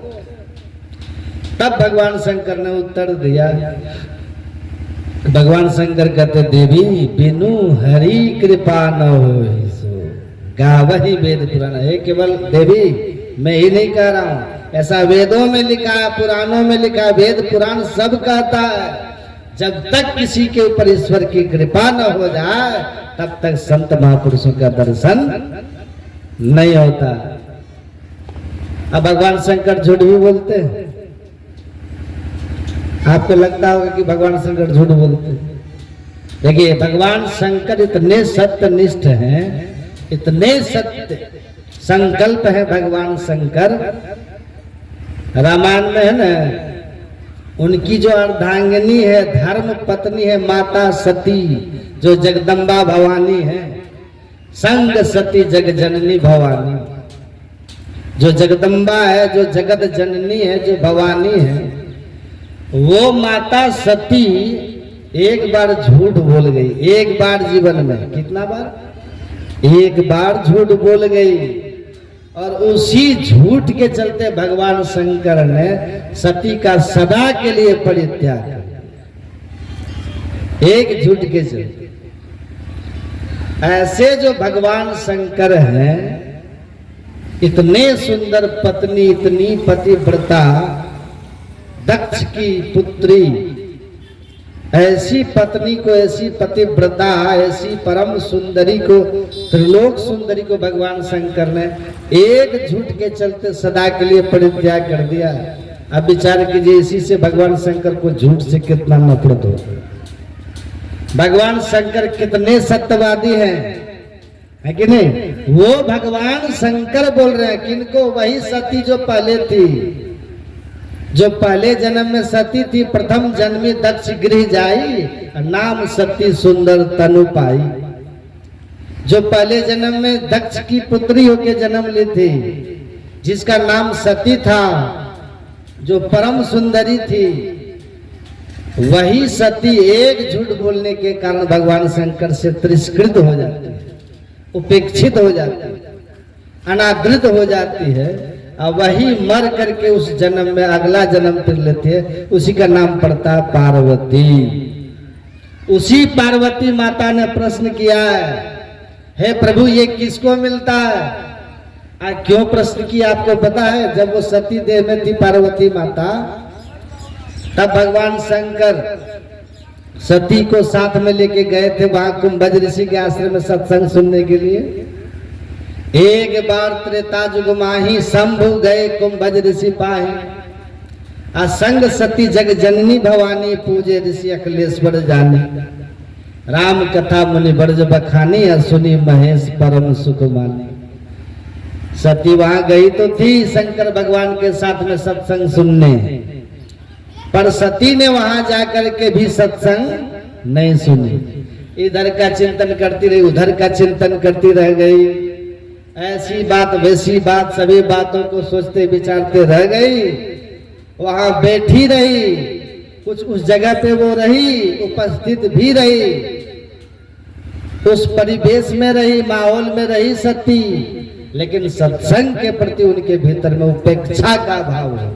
तब भगवान शंकर ने उत्तर दिया। भगवान शंकर कहते, देवी बिनु हरि कृपा न होय सो गावहि वेद पुराण। है केवल देवी, मैं ही नहीं कह रहा हूं, ऐसा वेदों में लिखा है, पुराणों में लिखा है, वेद पुराण सब कहता है। जब तक किसी के ऊपर ईश्वर की कृपा न हो जाए तब तक संत महापुरुषों का दर्शन नहीं होता। अब भगवान शंकर झूठ भी बोलते हैं। आपको लगता होगा कि भगवान शंकर झूठ बोलते हैं। देखिए, भगवान शंकर इतने सत्यनिष्ठ हैं, इतने सत्य संकल्प है भगवान शंकर। रामायण में है ना, उनकी जो अर्धांगिनी है, धर्म पत्नी है माता सती, जो जगदम्बा भवानी है, संग सती जग जननी भवानी। जो जगदम्बा है, जो जगत जननी है, जो भवानी है, वो माता सती एक बार झूठ बोल गई। एक बार जीवन में, कितना बार? एक बार झूठ बोल गई। और उसी झूठ के चलते भगवान शंकर ने सती का सदा के लिए परित्याग किया। एक झूठ के चलते। ऐसे जो भगवान शंकर हैं, इतने सुंदर पत्नी, इतनी पतिव्रता, दक्ष की पुत्री, ऐसी पत्नी को, ऐसी पतिव्रता, ऐसी परम सुंदरी को, त्रिलोक सुंदरी को भगवान शंकर ने एक झूठ के चलते सदा के लिए परित्याग कर दिया। अब विचार कीजिए, इसी से भगवान शंकर को झूठ से कितना नफरत हो। भगवान शंकर कितने सत्यवादी हैं, है कि नहीं? वो भगवान शंकर बोल रहे हैं किनको? वही सती जो पहले थी, जो पहले जन्म में सती थी, प्रथम जन्मी दक्ष गृह जाई, नाम सती सुंदर तनु पाई। जो पहले जन्म में दक्ष की पुत्री होके जन्म ली थी, जिसका नाम सती था, जो परम सुंदरी थी, वही सती एक झूठ बोलने के कारण भगवान शंकर से तिरस्कृत हो जाती है, उपेक्षित हो जाती है, अनादृत हो जाती है। और वही मर करके उस जन्म में अगला जन्म फिर लेते हैं, उसी का नाम पड़ता है पार्वती। उसी पार्वती माता ने प्रश्न किया है, हे प्रभु, ये किसको मिलता है? क्यों प्रश्न किया आपको पता है? जब वो सती देह में थी पार्वती माता, तब भगवान शंकर सती को साथ में लेके गए थे वहां कुंभज ऋषि के आश्रम में सत्संग सुनने के लिए। एक बार त्रेता जुग माही शंभु गए कुंभज ऋषि पाही, असंग सती जग जननी भवानी, पूजे ऋषि अखिलेश्वर जानी। राम कथा मुनि बरज बखानी, सुनी महेश परम सुख मानी। सती वहां गई तो थी शंकर भगवान के साथ में सत्संग सुनने, पर सती ने वहां जाकर के भी सत्संग नहीं सुनी। इधर का चिंतन करती रही, उधर का चिंतन करती रह गई। ऐसी बात वैसी बात, सभी बातों को सोचते विचारते रह गई। वहां बैठी रही, कुछ उस जगह पे वो रही, उपस्थित भी रही, उस परिवेश में रही, माहौल में रही सती, लेकिन सत्संग के प्रति उनके भीतर में उपेक्षा का भाव है।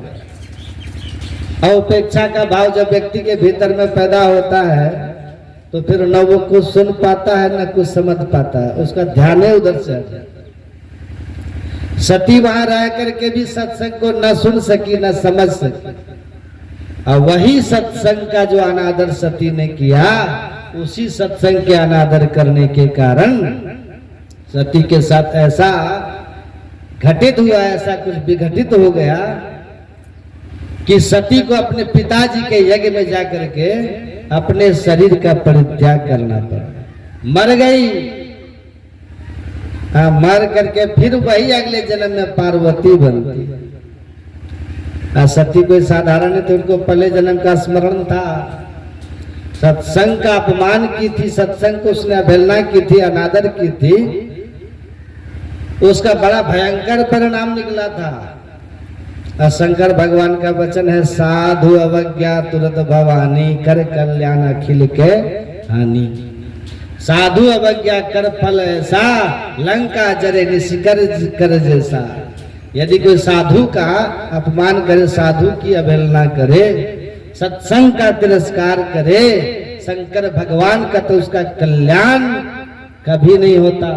और उपेक्षा का भाव जब व्यक्ति के भीतर में पैदा होता है तो फिर न वो कुछ सुन पाता है न कुछ समझ पाता है, उसका ध्यान है उधर से। सती वहां रह करके भी सत्संग को न सुन सकी न समझ सकी, और वही सत्संग का जो अनादर सती ने किया, उसी सत्संग के अनादर करने के कारण सती के साथ ऐसा घटित हुआ, ऐसा कुछ विघटित हो गया कि सती को अपने पिताजी के यज्ञ में जाकर के अपने शरीर का परित्याग करना पड़ा, मर गई। हाँ, मर करके फिर वही अगले जन्म में पार्वती बनती। सती कोई साधारण नहीं थी, उनको पहले जन्म का स्मरण था, सत्संग का अपमान की थी, सत्संग को उसने अवहेलना की थी, अनादर की थी, उसका बड़ा भयंकर परिणाम निकला था। शंकर भगवान का वचन है, साधु अवज्ञा तुरंत भवानी, कर कल्याण अखिल के हानि। साधु अवज्ञा कर फल ऐसा, लंका जरे निशिकर कर जैसा। यदि कोई साधु का अपमान करे, साधु की अवहेलना करे, सत्संग का तिरस्कार करे, शंकर भगवान का, तो उसका कल्याण कभी नहीं होता।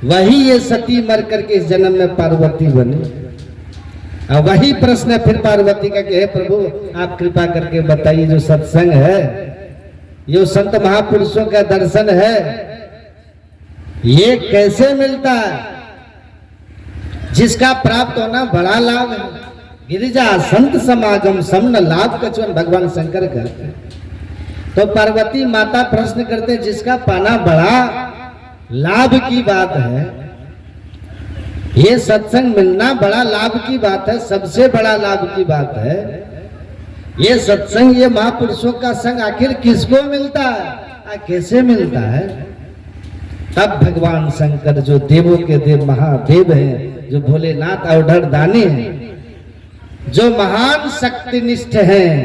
वही ये सती मर करके इस जन्म में पार्वती बनी। और वही प्रश्न फिर पार्वती का कि हे प्रभु, आप कृपा करके बताइए, जो सत्संग है, ये संत महापुरुषों का दर्शन है, ये कैसे मिलता है, जिसका प्राप्त होना बड़ा लाभ है। गिरिजा संत समागम समन लाभ कचवन, भगवान शंकर कहते हैं। तो पार्वती माता प्रश्न करते हैं, जिसका पाना बड़ा लाभ की बात है, ये सत्संग मिलना बड़ा लाभ की बात है, सबसे बड़ा लाभ की बात है। ये सत्संग, ये महापुरुषों का संग आखिर किसको मिलता है, कैसे मिलता है? तब भगवान शंकर, जो देवों के देव महादेव हैं, जो भोलेनाथ अवधर दानी हैं, जो महान शक्तिनिष्ठ हैं,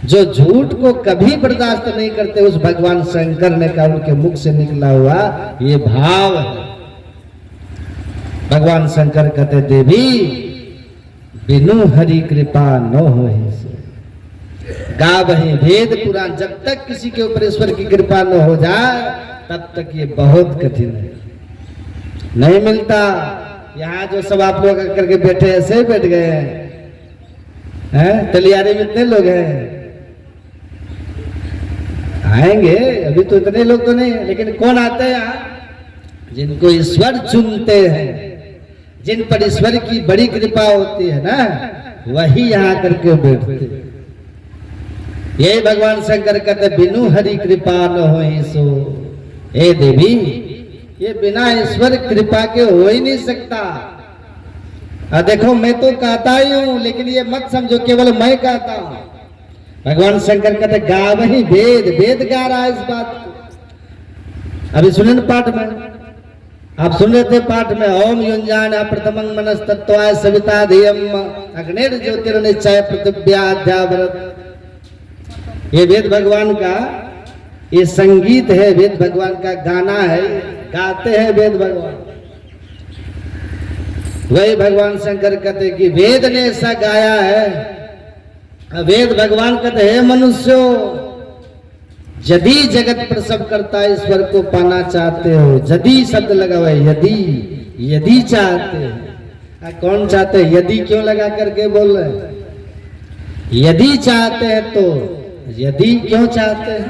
जो झूठ को कभी बर्दाश्त नहीं करते, उस भगवान शंकर ने कहा, उनके मुख से निकला हुआ ये भाव है। भगवान शंकर कहते, देवी बिनु हरि कृपा न होहि सो। गावहि वेद पुराण, जब तक किसी के ऊपर ईश्वर की कृपा न हो जाए तब तक ये बहुत कठिन है, नहीं मिलता। यहाँ जो सब आप लोग करके बैठे ऐसे ही बैठ गए हैं, तलियारे में इतने लोग हैं, आएंगे अभी तो इतने लोग तो नहीं है, लेकिन कौन आते हैं यहाँ? जिनको ईश्वर चुनते हैं, जिन पर ईश्वर की बड़ी कृपा होती है ना, वही यहाँ करके बैठते। यही भगवान शंकर कहते, बिनु हरि कृपा न होहि सो। हे देवी, ये बिना ईश्वर कृपा के हो ही नहीं सकता। देखो, मैं तो कहता ही हूं, लेकिन ये मत समझो केवल मैं कहता हूं। भगवान शंकर कहते, गावहि वेद, वेद गा रहा है इस बात को। अभी सुने पाठ में, आप सुन रहे थे पाठ में, ओम युंजान प्रथमं मनस्तत्वाय सविता धियम अग्निर ज्योतिर्निश्चय पृथिव्याध्यावरत। ये वेद भगवान का ये संगीत है, वेद भगवान का गाना है, गाते हैं वेद भगवान। वही भगवान शंकर कहते कि वेद ने ऐसा गाया है। वेद भगवान कहते, हे मनुष्यो, यदि जगत प्रसव करता ईश्वर को पाना चाहते हो, यदि शब्द लगा हुआ है, यदि चाहते हैं। कौन चाहते हैं? यदि क्यों लगा करके बोल रहे हैं? यदि चाहते हैं तो यदि क्यों चाहते हैं?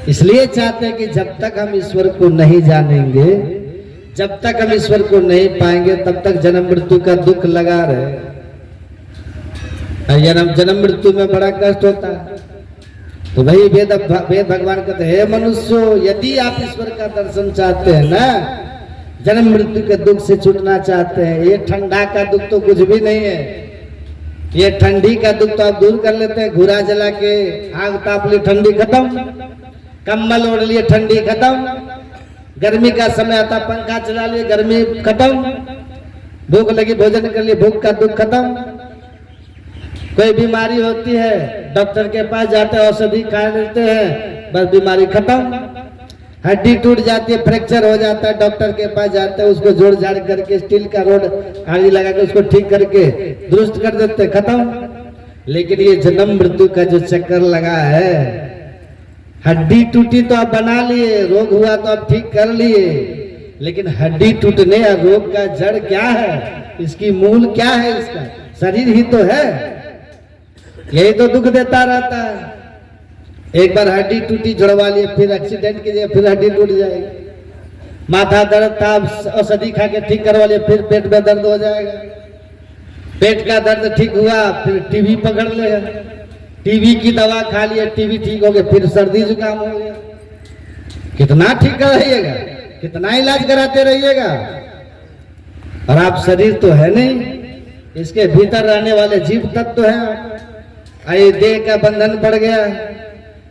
इसलिए चाहते हैं कि जब तक हम ईश्वर को नहीं जानेंगे, जब तक हम ईश्वर को नहीं पाएंगे, तब तक जन्म मृत्यु का दुख लगा रहे। जन्म मृत्यु में बड़ा कष्ट होता है। तो वही वेद भगवान कहते, हे मनुष्यों, यदि आप ईश्वर का दर्शन चाहते हैं ना, जन्म मृत्यु के दुख से छूटना चाहते हैं, ये ठंडा का दुख तो कुछ भी नहीं है। ये ठंडी का दुख तो आप दूर कर लेते हैं, घुरा जला के आग ताप लिए ठंडी खत्म, कम्बल ओढ़ लिए ठंडी खत्म, गर्मी का समय आता पंखा चला लिए गर्मी खत्म, भूख लगी भोजन कर लिए भूख का दुख खत्म। कोई बीमारी होती है, डॉक्टर के पास जाते हैं, औषधि खा लेते हैं, बस बीमारी खत्म। हड्डी टूट जाती है, फ्रैक्चर हो जाता है, डॉक्टर के पास जाते हैं, उसको जोड़ जाड़ करके स्टील का रोड आड़ी लगा के उसको ठीक करके दुरुस्त कर देते, खत्म। लेकिन ये जन्म मृत्यु का जो चक्कर लगा है, हड्डी टूटी तो आप बना लिए, रोग हुआ तो आप ठीक कर लिए, लेकिन हड्डी टूटने या रोग का जड़ क्या है, इसकी मूल क्या है, इसका शरीर ही तो है। यही तो दुख देता रहता है। एक बार हड्डी टूटी जुड़वा लिए, फिर एक्सीडेंट कीजिए, फिर हड्डी टूट जाएगी। माथा दर्द था, औषधि खा के ठीक करवा लिए, फिर पेट में दर्द हो जाएगा। पेट का दर्द ठीक हुआ, फिर टीबी पकड़ लेगा, टीबी की दवा खा लिए, टीबी ठीक हो गया, फिर सर्दी जुकाम हो गया। कितना ठीक कराइएगा, कितना इलाज कराते रहिएगा, और आप शरीर तो है नहीं, इसके भीतर रहने वाले जीव तत्व है। आए देह का बंधन पड़ गया,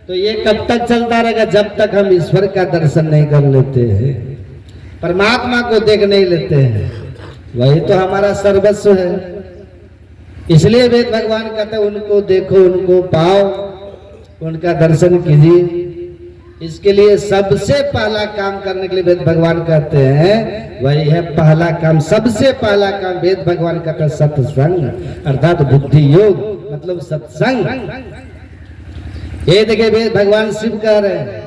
तो ये कब तक चलता रहेगा, जब तक हम ईश्वर का दर्शन नहीं कर लेते हैं, परमात्मा को देख नहीं लेते हैं। वही तो हमारा सर्वस्व है। इसलिए वेद भगवान कहते हैं उनको देखो, उनको पाओ, उनका दर्शन कीजिए। इसके लिए सबसे पहला काम करने के लिए वेद भगवान कहते हैं, वही है पहला काम, सबसे पहला काम वेद भगवान कहते हैं सत्संग, अर्थात बुद्धि योग, मतलब सत्संग। ये देखिए वेद भगवान शिव कह रहे हैं,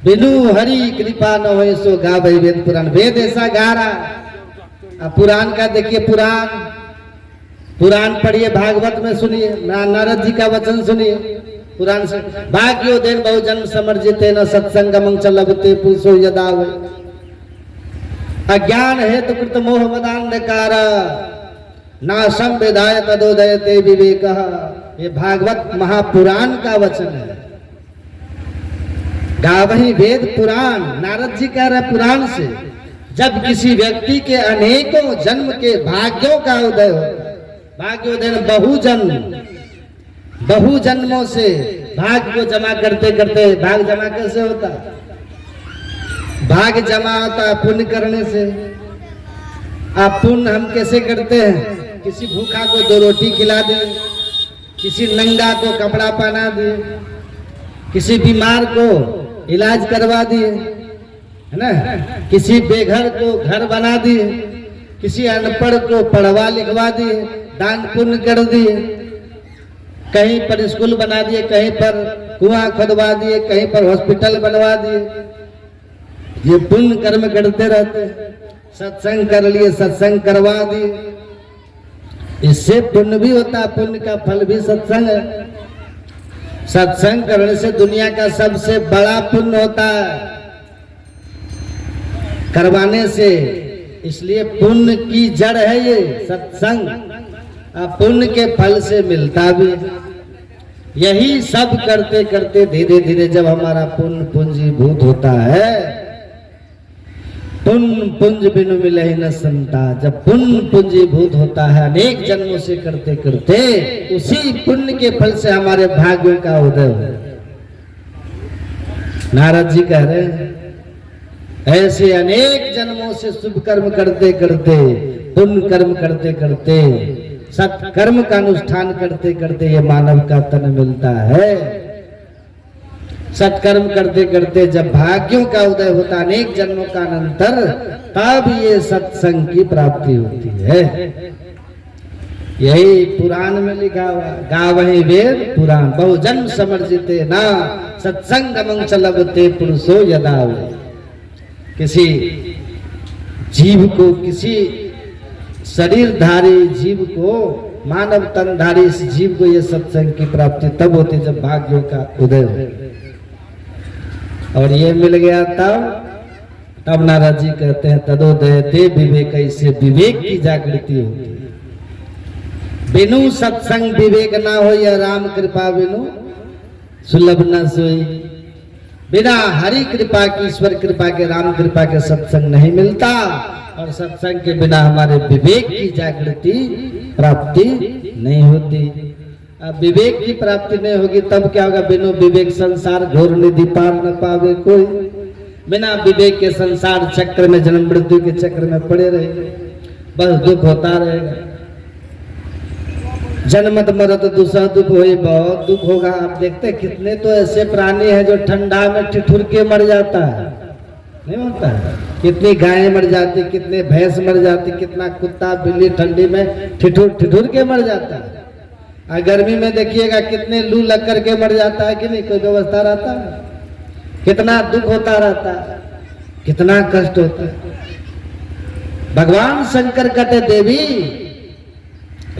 बिनु हरि कृपा न हो सो गावै वेद पुराण। वेद ऐसा गा रहा। अब पुराण का देखिए, पुराण पढ़िए, भागवत में सुनिए, नारद जी का वचन सुनिए पुराण से। भाग्यो देन बहु जन्म समर्जिते न सत्संगमं च लभते पुरुषो यदा वै। अज्ञान हेतु कृत मोह मदान्धकार नाशम विधाय तदोदयते विवेकः। ये भागवत महापुराण का वचन है। गावहि वेद पुराण, नारद जी कह रहे पुराण से। जब किसी व्यक्ति के अनेकों जन्म के भाग्यों का उदय हो, भाग्योदय बहु जन्मों से भाग को जमा करते करते, भाग जमा कैसे होता, भाग जमा होता पुण्य करने से। आप पुण्य हम कैसे करते हैं, किसी भूखा को 2 रोटी खिला दिए, किसी नंगा को कपड़ा पहना दिए, किसी बीमार को इलाज करवा दिए, है ना, किसी बेघर को घर बना दिए, किसी अनपढ़ को पढ़वा लिखवा दिए, दान पुण्य कर दिए, कहीं पर स्कूल बना दिए, कहीं पर कुआं खोदवा दिए, कहीं पर हॉस्पिटल बनवा दिए। ये पुण्य कर्म करते रहते। सत्संग कर लिए, सत्संग करवा दिए, इससे पुण्य भी होता है, पुण्य का फल भी सत्संग है। सत्संग करने से दुनिया का सबसे बड़ा पुण्य होता है, करवाने से। इसलिए पुण्य की जड़ है ये सत्संग, पुण्य के फल से मिलता भी। यही सब करते करते धीरे धीरे जब हमारा पुण्य पूंजीभूत होता है, पुण्य पुंज बिनु मिले न संता, जब पुण्य पूंजीभूत होता है अनेक जन्मों से करते करते, उसी पुण्य के फल से हमारे भाग्यों का उदय हो। नारद जी कह रहे हैं ऐसे अनेक जन्मों से शुभ कर्म करते करते, पुण्य कर्म करते करते, सत्कर्म का अनुष्ठान करते करते ये मानव का तन मिलता है। सत्कर्म करते करते जब भाग्यों का उदय होता अनेक जन्मों का अनंतर, तब ये सत्संग की प्राप्ति होती है। यही पुराण में लिखा हुआ, गावहि वेद पुराण बहु जन्म समर्जिते ना सत्संगमं च लभते पुरुषो यदा वै। किसी जीव को, किसी शरीरधारी जीव को, मानव तनधारी इस जीव को ये सत्संग की प्राप्ति तब होती जब भाग्यों का उदय हो। और ये मिल गया तब नारद जी कहते हैं तदोदयते विवेक, इससे विवेक की जागृति होती है। बिनु सत्संग विवेक ना हो, या राम कृपा बिनु सुलभ न सोई। बिना हरि कृपा की, ईश्वर कृपा के, राम कृपा के सत्संग नहीं मिलता। और सत्संग के बिना हमारे विवेक की जागृति प्राप्ति नहीं होती। अब विवेक की प्राप्ति नहीं होगी तब क्या होगा, बिनु विवेक संसार घोर निधि पार न पावे कोई। बिना विवेक के संसार चक्र में, जन्म मृत्यु के चक्र में पड़े रहेंगे, बस दुख होता रहेगा। जन्मत मरत दूसरा दुख होई, बहुत दुख होगा। आप देखते हैं कितने तो ऐसे प्राणी हैं जो ठंडा में ठिठुर के मर जाता है, नहीं होता है? कितनी गायें मर जाती, कितने भैंस मर जाती, कितना कुत्ता बिल्ली ठंडी में ठिठुर ठिठुर के मर जाता है। और गर्मी में देखिएगा कितने लू लग करके मर जाता है कि नहीं, कोई व्यवस्था रहता है? कितना दुख होता रहता है, कितना कष्ट होता है। भगवान शंकर कहते देवी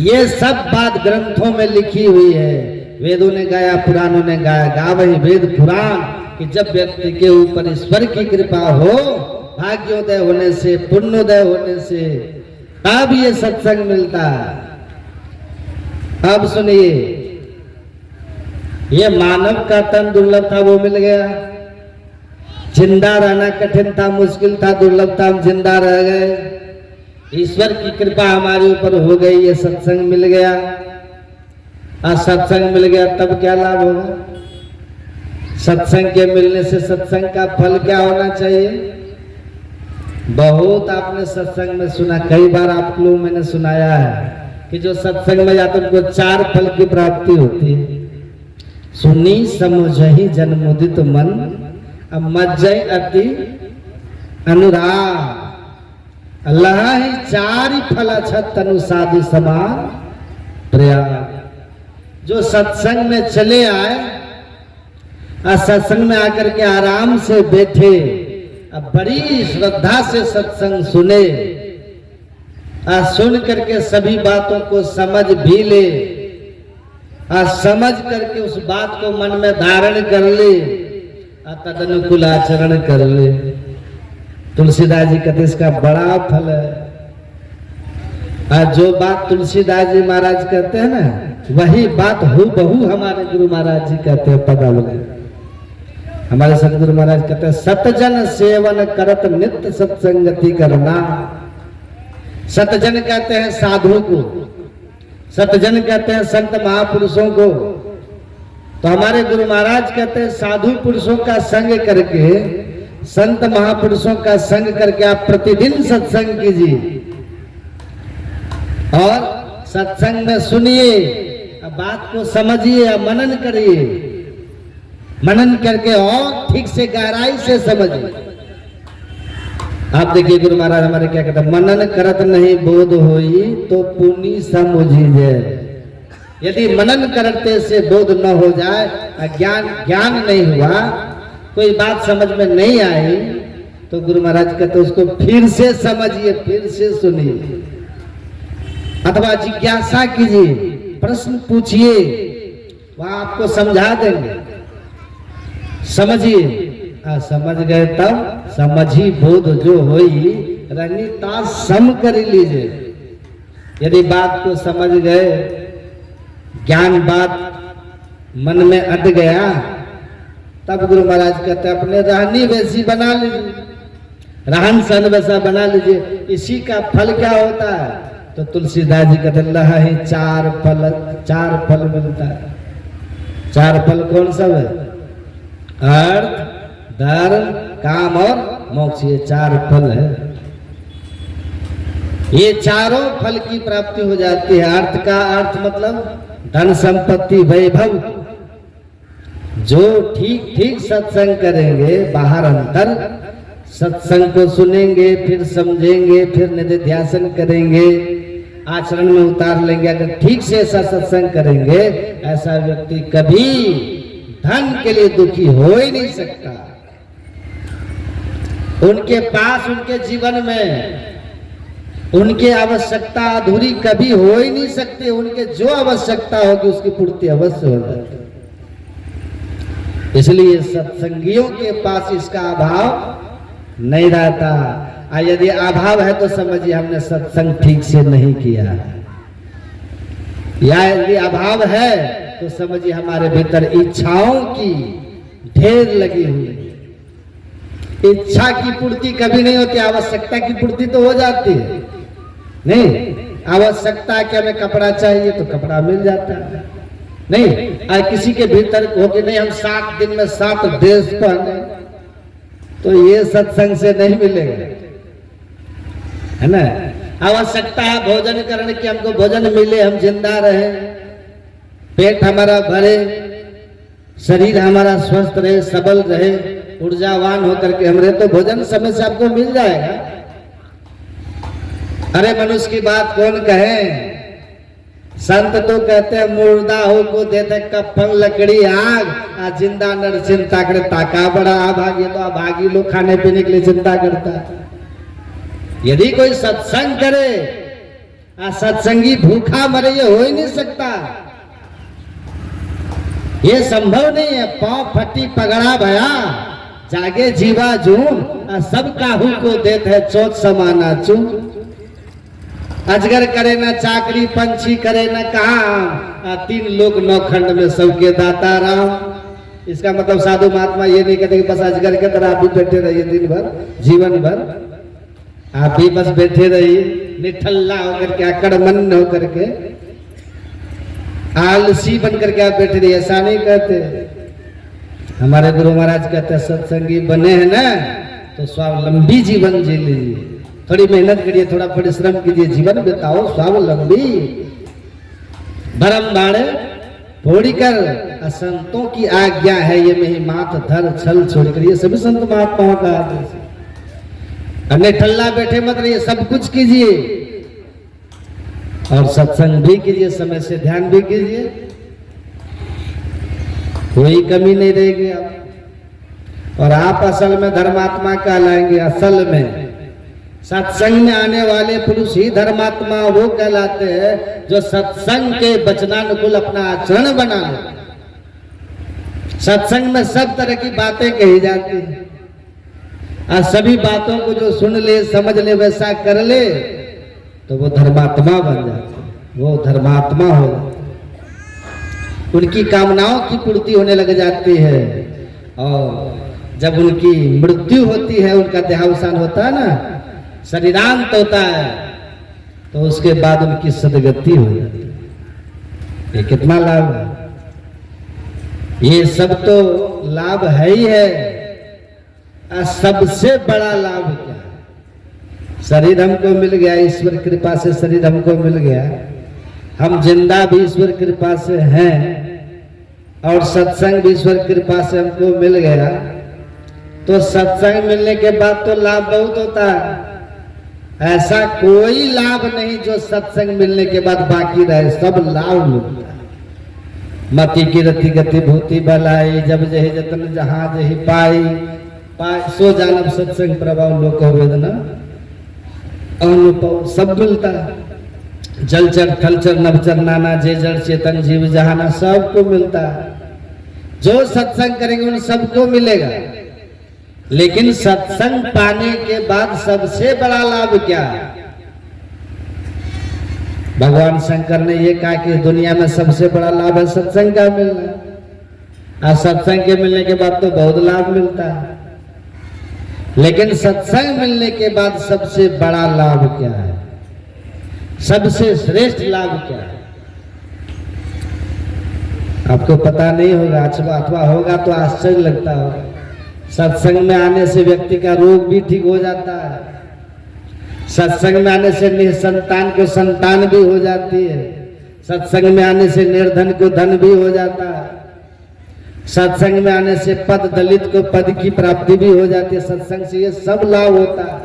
ये सब बात ग्रंथों में लिखी हुई है, वेदों ने गाया, पुराणों ने गाया, गावहि वेद पुराण, कि जब व्यक्ति के ऊपर ईश्वर की कृपा हो, भाग्योदय होने से, पुण्योदय होने से, तब ये सत्संग मिलता है। अब सुनिए, ये मानव का तन दुर्लभ था, वो मिल गया। जिंदा रहना कठिन था, मुश्किल था, दुर्लभ था, हम जिंदा रह गए। ईश्वर की कृपा हमारे ऊपर हो गई, ये सत्संग मिल गया। और सत्संग मिल गया तब क्या लाभ होगा? सत्संग के मिलने से सत्संग का फल क्या होना चाहिए? बहुत आपने सत्संग में सुना, कई बार आप लोगों मैंने सुनाया है कि जो सत्संग में जाते उनको 4 फल की प्राप्ति होती है। सुनी समझहि जन्मुदित मन, मज्जय अति अनुराग, अल्लाह ही 4 फल अछत तनु साधु समान प्रयाग। जो सत्संग में चले आए और सत्संग में आकर के आराम से बैठे, अब बड़ी श्रद्धा से सत्संग सुने और सुन करके सभी बातों को समझ भी ले और समझ करके उस बात को मन में धारण कर ले और तदनुकूल आचरण कर ले। तुलसीदास जी कहते इसका बड़ा फल है। और जो बात तुलसीदास जी महाराज कहते हैं ना, वही बात हूबहू हमारे गुरु महाराज जी कहते हैं। पता लगे हमारे सतगुरु महाराज कहते हैं, सतजन सेवन करत नित्य सत्संगति करना। सतजन कहते हैं साधु को, सतजन कहते हैं संत महापुरुषों को। तो हमारे गुरु महाराज कहते हैं साधु पुरुषों का संग करके, संत महापुरुषों का संग करके आप प्रतिदिन सत्संग कीजिए और सत्संग में सुनिए, बात को समझिए, मनन करिए, मनन करके और ठीक से गहराई से समझिए। आप देखिए गुरु महाराज हमारे क्या कहते हैं, मनन करत नहीं बोध होई तो पुनि समुझिए। यदि मनन करते से बोध न हो जाए, ज्ञान नहीं हुआ, कोई बात समझ में नहीं आई, तो गुरु महाराज कहते उसको फिर से समझिए, फिर से सुनिए, अथवा जिज्ञासा कीजिए, प्रश्न पूछिए, वहां आपको समझा देंगे। समझिए, समझ गए तब समझी बोध जो होई रहनी ता सम कर लीजिए। यदि बात को समझ गए, ज्ञान बात मन में अट गया, तब गुरु महाराज कहते हैं अपने रहनी वैसी बना लीजिए, रहन सहन वैसा बना लीजिए। इसी का फल क्या होता है? तो तुलसीदास जी कहते हैं ही 4 फल मिलता है। 4 फल कौन सब है? अर्थ, धर्म, काम और मोक्ष, ये 4 फल है। ये चारों फल की प्राप्ति हो जाती है। अर्थ का अर्थ मतलब धन संपत्ति वैभव। जो ठीक ठीक सत्संग करेंगे, बाहर अंतर सत्संग को सुनेंगे, फिर समझेंगे, फिर निधिध्यासन करेंगे, आचरण में उतार लेंगे, अगर ठीक से ऐसा सत्संग करेंगे, ऐसा व्यक्ति कभी धन के लिए दुखी हो ही नहीं सकता। उनके पास, उनके जीवन में उनकी आवश्यकता अधूरी कभी हो ही नहीं सकती। उनके जो आवश्यकता होगी उसकी पूर्ति अवश्य हो जाती। इसलिए सत्संगियों के पास इसका अभाव नहीं रहता। और यदि अभाव है तो समझिए हमने सत्संग ठीक से नहीं किया, या यदि अभाव है तो समझिए हमारे भीतर इच्छाओं की ढेर लगी हुई। इच्छा की पूर्ति कभी नहीं होती, आवश्यकता की पूर्ति तो हो जाती है। नहीं, आवश्यकता कि हमें कपड़ा चाहिए तो कपड़ा मिल जाता है। नहीं, और किसी के भीतर हो कि नहीं हम 7 दिन में 7 ड्रेस पहने, तो ये सत्संग से नहीं मिलेगा, है ना। आवश्यकता है भोजन करने की, हमको भोजन मिले, हम जिंदा रहे, पेट हमारा भरे, शरीर हमारा स्वस्थ रहे, सबल रहे, ऊर्जावान होकर के हम रहे, तो भोजन समय से आपको मिल जाएगा। अरे मनुष्य की बात कौन कहे, संत तो कहते हैं मुर्दा हो को देते कफन लकड़ी आग, आ जिंदा नर चिंता करे ताका बड़ा अभागी। तो अभागी लोग खाने पीने के लिए चिंता करता है। यदि कोई सत्संग करे, सत्संगी भूखा मरे, ये हो ही नहीं सकता, ये संभव नहीं है। पांव फटी पगड़ा भया, जागे जीवा जून, सब काहू को देते है चोट समाना चून। अजगर करे न चाकरी, पंछी करे न काम, तीन लोग नौखंड में सबके दाता राम। इसका मतलब साधु महात्मा ये नहीं कहते कि बस अजगर के तरह आप भी बैठे रहिए दिन भर, जीवन भर आप भी बस बैठे रहिए निठल्ला होकर के, अकड़मन होकर के, आलसी बन करके आप बैठे रहिए, ऐसा नहीं कहते। हमारे गुरु महाराज कहते हैं सत्संगी बने हैं ना तो स्वावलंबी जीवन जी लीजिए, थोड़ी मेहनत करिए, थोड़ा परिश्रम कीजिए, जीवन बिताओ स्वावलंबी। भरम बाड़े फोड़ी कर, संतों की आज्ञा है ये में ही माथ धर छल छोड़ कर, ये सभी संत महात्माओं का आदेश है। हमने ठल्ला बैठे मत रहिए, सब कुछ कीजिए और सत्संग भी कीजिए, समय से ध्यान भी कीजिए, कोई कमी नहीं रहेगी आप। और आप असल में धर्मात्मा कहलाएंगे। असल में सत्संग में आने वाले पुरुष ही धर्मात्मा वो कहलाते हैं जो सत्संग के वचनानुकूल अपना आचरण बना ले। सत्संग में सब तरह की बातें कही जाती हैं और सभी बातों को जो सुन ले, समझ ले, वैसा कर ले तो वो धर्मात्मा बन जाते हैं, वो धर्मात्मा हो जाते हैं। उनकी कामनाओं की पूर्ति होने लग जाती है और जब उनकी मृत्यु होती है, उनका देहावसान होता है ना, शरीरांत होता है, तो उसके बाद उनकी सदगति हो जाती है। ये कितना लाभ है, ये सब तो लाभ है ही है। सबसे बड़ा लाभ क्या है, शरीर हमको मिल गया, ईश्वर कृपा से शरीर हमको मिल गया, हम जिंदा भी ईश्वर कृपा से हैं और सत्संग भी ईश्वर कृपा से हमको मिल गया। तो सत्संग मिलने के बाद तो लाभ बहुत होता है, ऐसा कोई लाभ नहीं जो सत्संग मिलने के बाद बाकी रहे, सब लाभ मिलता है। मति की रति गति भूति भलाई, जब जही जतन जहां जही पाई, सो जानब सत्संग प्रभाव लोक वेदना अनुभव, सब मिलता है। जलचर थलचर नभचर नाना जे जड़ चेतन जीव जहाना, सबको मिलता है। जो सत्संग करेंगे उन सबको मिलेगा। लेकिन सत्संग पाने के बाद सबसे बड़ा लाभ क्या है? भगवान शंकर ने ये कहा कि दुनिया में सबसे बड़ा लाभ है सत्संग का मिलना। और सत्संग के मिलने के बाद तो बहुत लाभ मिलता है, लेकिन सत्संग मिलने के बाद सबसे बड़ा लाभ क्या है, सबसे श्रेष्ठ लाभ क्या है? आपको पता नहीं होगा, अथवा होगा तो आश्चर्य लगता होगा। सत्संग में आने से व्यक्ति का रोग भी ठीक हो जाता है, सत्संग में आने से निसंतान को संतान भी हो जाती है, सत्संग में आने से निर्धन को धन भी हो जाता है, सत्संग में आने से पद दलित को पद की प्राप्ति भी हो जाती है। सत्संग से ये सब लाभ होता है।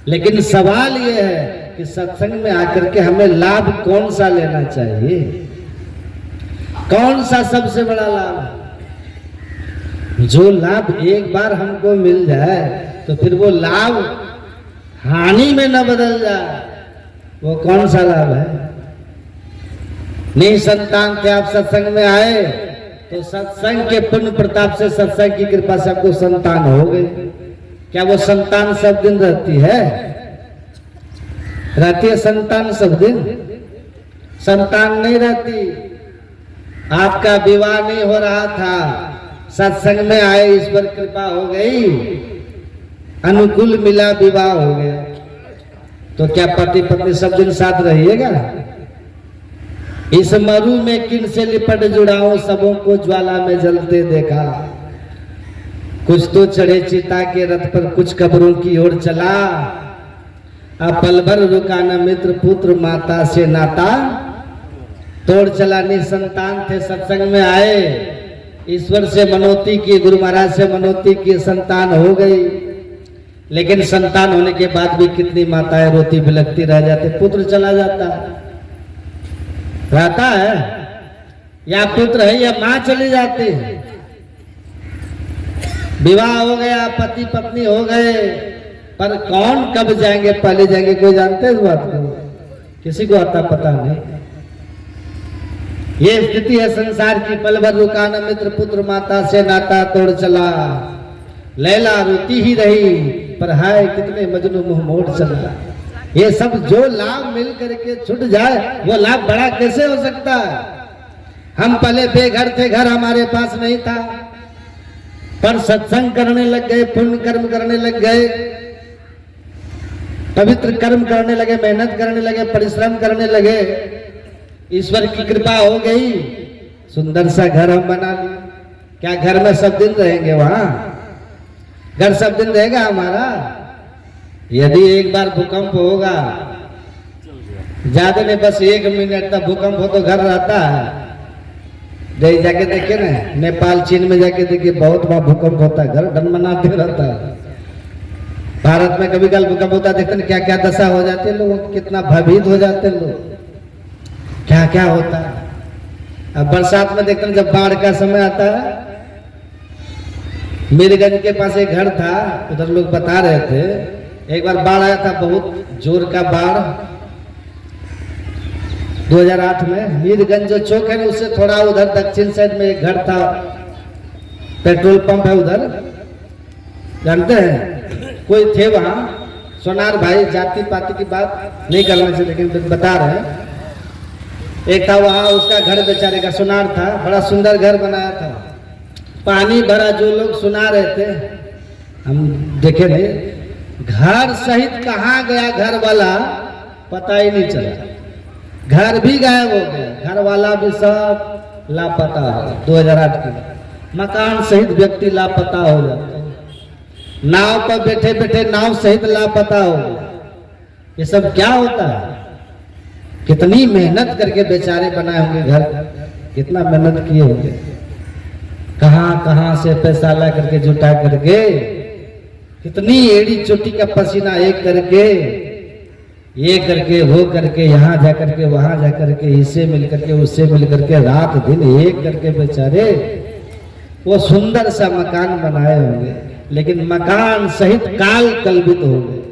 लेकिन सवाल ये है कि सत्संग में आकर के हमें लाभ कौन सा लेना चाहिए, कौन सा सबसे बड़ा लाभ है? जो लाभ एक बार हमको मिल जाए तो फिर वो लाभ हानि में न बदल जाए, वो कौन सा लाभ है? निसंतान थे आप, सत्संग में आए तो सत्संग के पुण्य प्रताप से, सत्संग की कृपा से आपको संतान हो गई। क्या वो संतान सब दिन रहती है? रहती है संतान सब दिन? संतान नहीं रहती। आपका विवाह नहीं हो रहा था, सत्संग में आए, ईश्वर कृपा हो गई, अनुकूल मिला, विवाह हो गया, तो क्या पति पत्नी सब दिन साथ रहिएगा? इस मरु में किन से लिपट जुड़ाऊं, सबों को ज्वाला में जलते देखा। कुछ तो चढ़े चिता के रथ पर, कुछ कब्रों की ओर चला। अब पल भर रुका न मित्र पुत्र, माता से नाता तोड़ चलानी संतान थे, सत्संग में आए, ईश्वर से मनोती की, गुरु महाराज से मनोती की, संतान हो गई। लेकिन संतान होने के बाद भी कितनी माताएं रोती बिलखती रह जाती, पुत्र चला जाता रहता है, या पुत्र है या मां चली जाती है। विवाह हो गया, पति पत्नी हो गए, पर कौन कब जाएंगे, पहले जाएंगे, कोई जानते इस बात को? किसी को आता पता नहीं। ये स्थिति है संसार की। पल भर रुका न मित्र, पुत्र माता से नाता तोड़ चला। लैला रोती ही रही, पर हाय कितने मजनू मुंह मोड़ चला। ये सब जो लाभ मिल करके छूट जाए, वो लाभ बड़ा कैसे हो सकता है? हम पहले बेघर थे, घर हमारे पास नहीं था, पर सत्संग करने लग गए, पुण्य कर्म करने लग गए, पवित्र कर्म करने लगे, मेहनत करने लगे, परिश्रम करने लगे, ईश्वर की कृपा हो गई, सुंदर सा घर हम बना लिए। क्या घर में सब दिन रहेंगे? वहां घर सब दिन रहेगा हमारा? यदि एक बार भूकंप होगा, ज्यादा नहीं, बस 1 मिनट तक भूकंप हो तो घर रहता है। जाके देखिए ना, नेपाल चीन में जाके देखिए, बहुत बार भूकंप होता है, घर डनमनाते रहता है। भारत में कभी कल भूकंप होता है, देखते हैं क्या क्या दशा हो जाती है लोगों की, कितना भयभीत हो जाते हैं लोग, क्या क्या होता है। अब बरसात में देखते हैं, जब बाढ़ का समय आता है, मीरगंज के पास एक घर था, उधर लोग बता रहे थे, एक बार बाढ़ आया था, बहुत जोर का बाढ़, 2008 में। मीरगंज जो चौक है ना, उससे थोड़ा उधर दक्षिण साइड में एक घर था, पेट्रोल पंप है उधर, जानते हैं? कोई थे वहां, सोनार भाई, जाति पाति की बात नहीं करना चाहिए, लेकिन बता रहे हैं। एक था वहां, उसका घर बेचारे का सुनार था, बड़ा सुंदर घर बनाया था, पानी भरा, जो लोग सुना रहे थे, हम देखे नहीं, घर सहित कहाँ गया घर वाला पता ही नहीं चला, घर भी गायब हो गया, घर वाला भी सब लापता हो गया। 2008 की मकान सहित व्यक्ति लापता हो जाता है, नाव पर बैठे बैठे नाव सहित लापता हो गया। ये सब क्या होता है? कितनी मेहनत करके बेचारे बनाए होंगे घर, कितना मेहनत किए होंगे, कहां कहां से पैसा ला करके जुटा करके, कितनी एड़ी चोटी का पसीना एक करके, ये करके वो करके, यहाँ जा करके वहां जा करके, इससे मिल करके उससे मिल करके, रात दिन एक करके बेचारे वो सुंदर सा मकान बनाए होंगे, लेकिन मकान सहित काल कल्पित हो गए।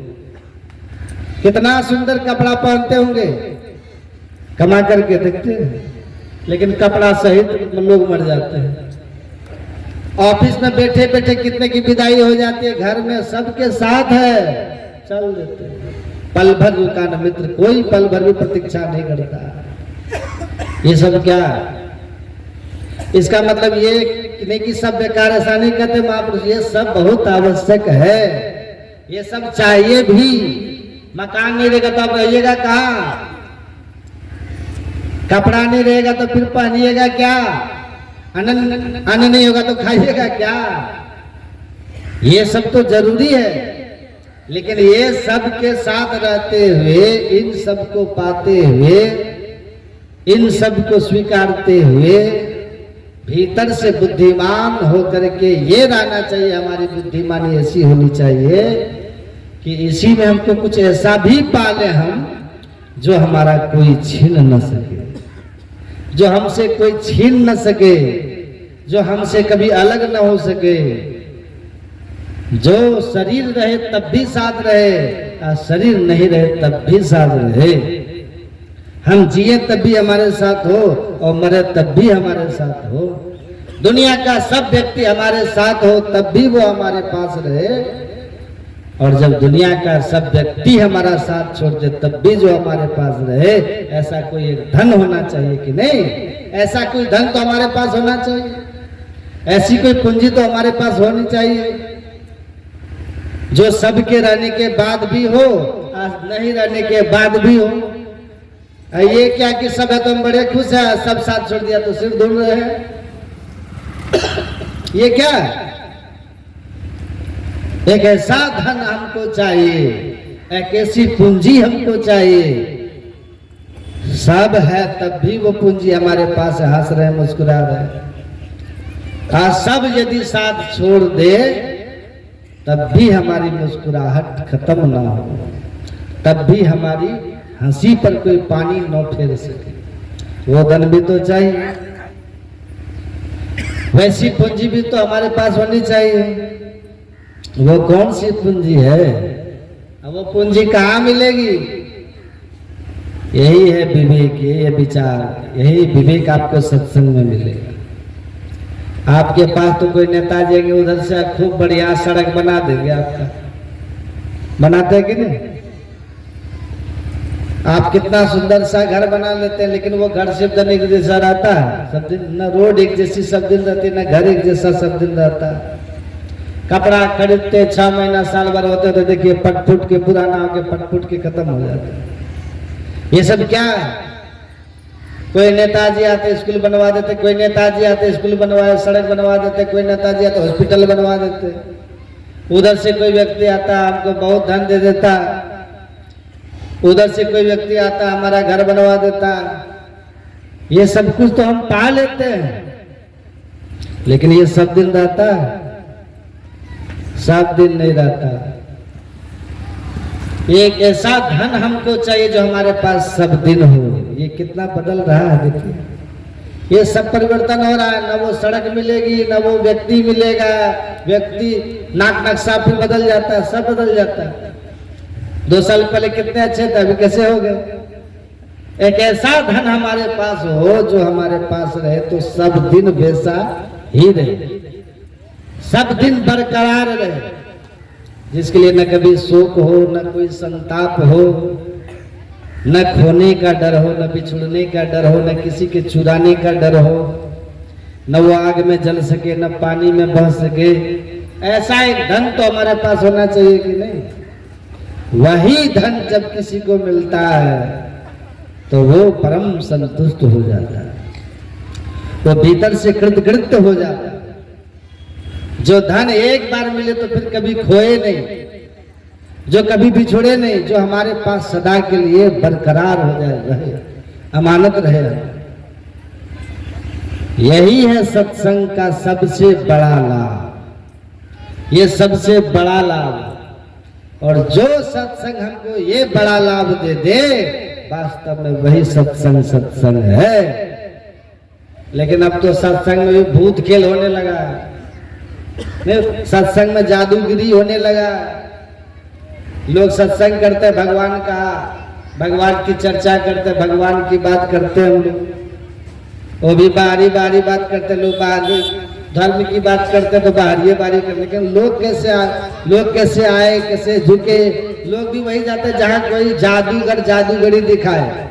कितना सुंदर कपड़ा पहनते होंगे, कमा करके देखते हैं, लेकिन कपड़ा सहित लोग मर जाते हैं। ऑफिस में बैठे बैठे कितने की विदाई हो जाती है, घर में सबके साथ है, चल देते हैं। पल भर रुका न मित्र, कोई पल भर भी प्रतीक्षा नहीं करता। ये सब क्या? इसका मतलब ये नहीं कि सब बेकार, ऐसा नहीं कहते महापुरुष, ये सब बहुत आवश्यक है, ये सब चाहिए भी। मकान नहीं रहेगा तो आप रहिएगा कहाँ? कपड़ा नहीं रहेगा तो फिर पहनिएगा क्या? अन्न नहीं होगा तो खाइएगा क्या? ये सब तो जरूरी है, लेकिन ये सब के साथ रहते हुए, इन सब को पाते हुए, इन सब को स्वीकारते हुए, भीतर से बुद्धिमान होकर के ये रहना चाहिए, हमारी बुद्धिमानी ऐसी होनी चाहिए कि इसी में हमको कुछ ऐसा भी पाले हम, जो हमारा कोई छीन न सके, जो हमसे कोई छीन न सके, जो हमसे कभी अलग न हो सके, जो शरीर रहे तब भी साथ रहे, और शरीर नहीं रहे तब भी साथ रहे। हम जिए तब भी हमारे साथ हो, और मरे तब भी हमारे साथ हो। दुनिया का सब व्यक्ति हमारे साथ हो तब भी वो हमारे पास रहे, और जब दुनिया का सब व्यक्ति हमारा साथ छोड़ दे तब भी जो हमारे पास रहे। ऐसा कोई एक धन होना चाहिए कि नहीं? ऐसा कोई धन तो हमारे पास होना चाहिए, ऐसी कोई पूंजी तो हमारे पास होनी चाहिए, जो सबके रहने के बाद भी हो, नहीं रहने के बाद भी हो। ये क्या कि सब है तो हम बड़े खुश है, सब साथ छोड़ दिया तो सिर ढूंढ रहे हैं, ये क्या? एक ऐसा धन हमको चाहिए, एक ऐसी पूंजी हमको चाहिए, सब है तब भी वो पूंजी हमारे पास है, हंस रहे मुस्कुरा रहे। आज सब यदि साथ छोड़ दे तब भी हमारी मुस्कुराहट खत्म ना हो, तब भी हमारी हंसी पर कोई पानी न फेर सके, वो धन भी तो चाहिए। वैसी पूंजी भी तो हमारे पास होनी चाहिए। वो कौन सी पूंजी है? अब वो पूंजी कहाँ मिलेगी? यही है विवेक, यही है विचार, यही विवेक आपको सत्संग में मिलेगा। आपके पास तो कोई नेता जाएंगे उधर से खूब बढ़िया सड़क बना देंगे, आपका बनाते हैं कि नहीं? आप कितना सुंदर सा घर बना लेते हैं, लेकिन वो घर सिर्फ दिन एक जैसा रहता है सब दिन, न रोड एक जैसी सब दिन रहती है, न घर एक जैसा सब दिन रहता है। कपड़ा खरीदते 6 महीना साल भर होते तो देखिए पट फुट के पुराना होके पट फुट के खत्म हो जाते हैं। ये सब क्या है? कोई नेताजी आते स्कूल बनवा देते, कोई नेताजी आते स्कूल बनवाए सड़क बनवा देते, कोई नेताजी आते हॉस्पिटल बनवा देते। उधर से कोई व्यक्ति आता हमको बहुत धन दे देता, उधर से कोई व्यक्ति आता हमारा घर बनवा देता। ये सब कुछ तो हम पा लेते हैं, लेकिन ये सब दिन रहता है? सब दिन नहीं रहता। एक ऐसा धन हमको चाहिए जो हमारे पास सब दिन हो। ये कितना बदल रहा है देखिए, ये सब परिवर्तन हो रहा है। न वो सड़क मिलेगी, न वो व्यक्ति मिलेगा, व्यक्ति नाक नक्शा फिर बदल जाता है, सब बदल जाता है। 2 साल पहले कितने अच्छे थे, अभी कैसे हो गए? एक ऐसा धन हमारे पास हो जो हमारे पास रहे तो सब दिन वैसा ही रहे, सब दिन बरकरार रहे, जिसके लिए न कभी शोक हो, न कोई संताप हो, न खोने का डर हो, न बिछुड़ने का डर हो, न किसी के चुराने का डर हो, न वो आग में जल सके, न पानी में बह सके। ऐसा एक धन तो हमारे पास होना चाहिए कि नहीं? वही धन जब किसी को मिलता है तो वो परम संतुष्ट हो जाता है, वो भीतर से कृतकृत्य हो जाता है। जो धन एक बार मिले तो फिर कभी खोए नहीं, जो कभी बिछुड़े नहीं, जो हमारे पास सदा के लिए बरकरार हो जाए, रहे, अमानत रहे। यही है सत्संग का सबसे बड़ा लाभ, ये सबसे बड़ा लाभ। और जो सत्संग हमको ये बड़ा लाभ दे दे, वास्तव में वही सत्संग है। लेकिन अब तो सत्संग में भी भूत खेल होने लगा है, सत्संग में जादूगिरी होने लगा। लोग सत्संग करते भगवान का, भगवान की चर्चा करते, भगवान की बात करते हैं हम लोग, वो भी बारी बारी बात करते। लोग बाहरी धर्म की बात करते तो बाहरी बारी करते, लेकिन लोग कैसे आए, कैसे झुके? लोग भी वही जाते जहाँ कोई जादूगर जादूगरी दिखाए,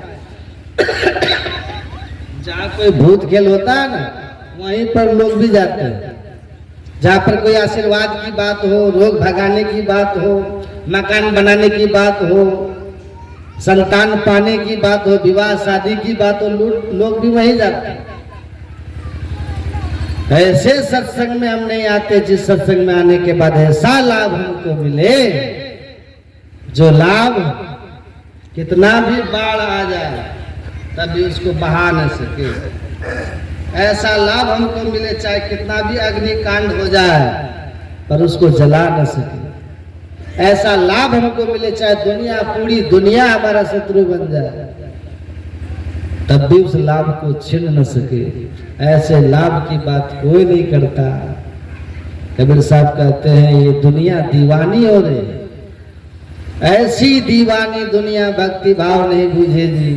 जहाँ कोई भूत खेल होता है ना, वहीं पर लोग भी जाते हैं। जहाँ पर कोई आशीर्वाद की बात हो, रोग भगाने की बात हो, मकान बनाने की बात हो, संतान पाने की बात हो, विवाह शादी की बात हो, लोग भी वहीं जाते हैं। ऐसे सत्संग में हम नहीं आते जिस सत्संग में आने के बाद ऐसा लाभ हमको मिले, जो लाभ कितना भी बाढ़ आ जाए तभी उसको बहा न सके। ऐसा लाभ हमको मिले चाहे कितना भी अग्निकांड हो जाए पर उसको जला न सके। ऐसा लाभ हमको मिले चाहे दुनिया, पूरी दुनिया हमारा शत्रु बन जाए, तब भी उस लाभ को छीन न सके। ऐसे लाभ की बात कोई नहीं करता। कबीर साहब कहते हैं ये दुनिया दीवानी हो रही, ऐसी दीवानी दुनिया भक्ति भाव नहीं बुझे जी।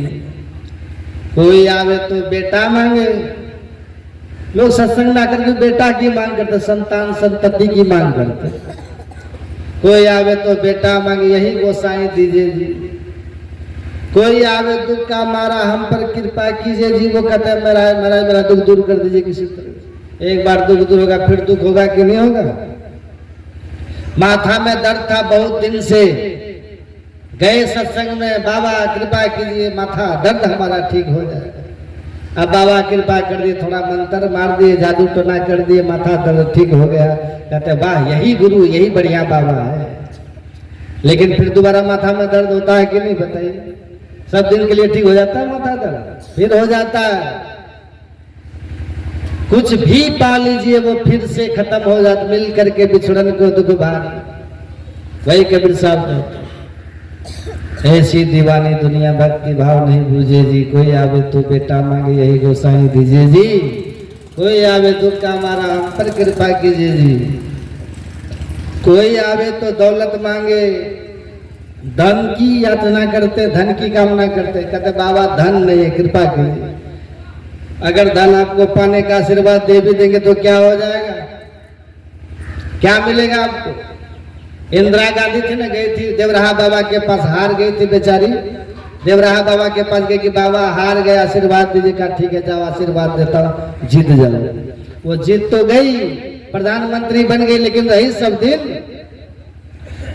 कोई आवे तो बेटा मांगे, लोग सत्संग ना करके बेटा की मांग करते, संतान संतति की मांग करते। कोई आवे तो बेटा मांगे, यही गोसाई दीजिए जी। कोई आवे दुख का मारा हम पर कृपा कीजिए जी, वो कहते हैं मेरा दुख दूर कर दीजिए किसी तरह। एक बार दुख दूर होगा फिर दुख होगा कि नहीं होगा? माथा में दर्द था बहुत दिन से, गए सत्संग में, बाबा कृपा कीजिए माथा दर्द हमारा ठीक हो जाए। अब बाबा कृपा कर दिए, थोड़ा मंत्र मार दिए, जादू टोना कर दिए, माथा दर्द ठीक हो गया। कहते वाह यही गुरु, यही बढ़िया बाबा है। लेकिन फिर दोबारा माथा में दर्द होता है कि नहीं बताइए? सब दिन के लिए ठीक हो जाता है माथा दर्द, फिर हो जाता है। कुछ भी पा लीजिए वो फिर से खत्म हो जाता, मिल करके बिछड़न को दुख भारी। वही कबीर साहब ने ऐसी दीवानी दुनिया भक्ति भाव नहीं बूझे जी, कोई आवे तो बेटा मांगे यही गोसाई दीजिए जी, कोई आवे तो का मारा हम पर कृपा कीजिए जी, कोई आवे तो दौलत मांगे, धन की यातना करते, धन की कामना करते, कहते बाबा धन नहीं है कृपा कीजिए। अगर धन आपको पाने का आशीर्वाद दे भी देंगे तो क्या हो जाएगा, क्या मिलेगा आपको। इंदिरा गांधी थी ना, गई थी देवराहा बाबा के पास, हार गई थी बेचारी, देवराहा बाबा के पास गई कि बाबा हार गए आशीर्वाद दीजिए, का ठीक है जाओ आशीर्वाद देता हूँ, जीत जाओ। वो जीत तो गई, प्रधानमंत्री बन गई, लेकिन रही सब दिन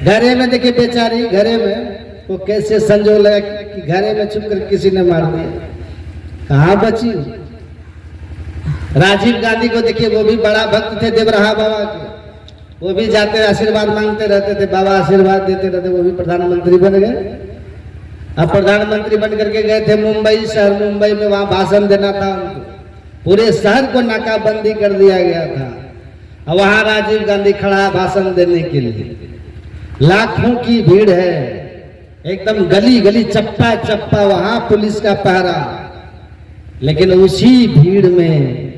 घरे में। देखिए बेचारी घरे में वो कैसे संजोग लगा कि घरे में छुप कर किसी ने मार दिया, कहाँ बची। राजीव गांधी को देखिए, वो भी बड़ा भक्त थे देवराहा बाबा के, वो भी जाते आशीर्वाद मांगते रहते थे, बाबा आशीर्वाद देते रहते, वो भी प्रधानमंत्री बन गए। अब प्रधानमंत्री बन करके गए थे मुंबई शहर, मुंबई में वहां भाषण देना था उनको, पूरे शहर को नाकाबंदी कर दिया गया था। अब वहां राजीव गांधी खड़ा है भाषण देने के लिए, लाखों की भीड़ है, एकदम गली गली चप्पा चप्पा वहां पुलिस का पहरा, लेकिन उसी भीड़ में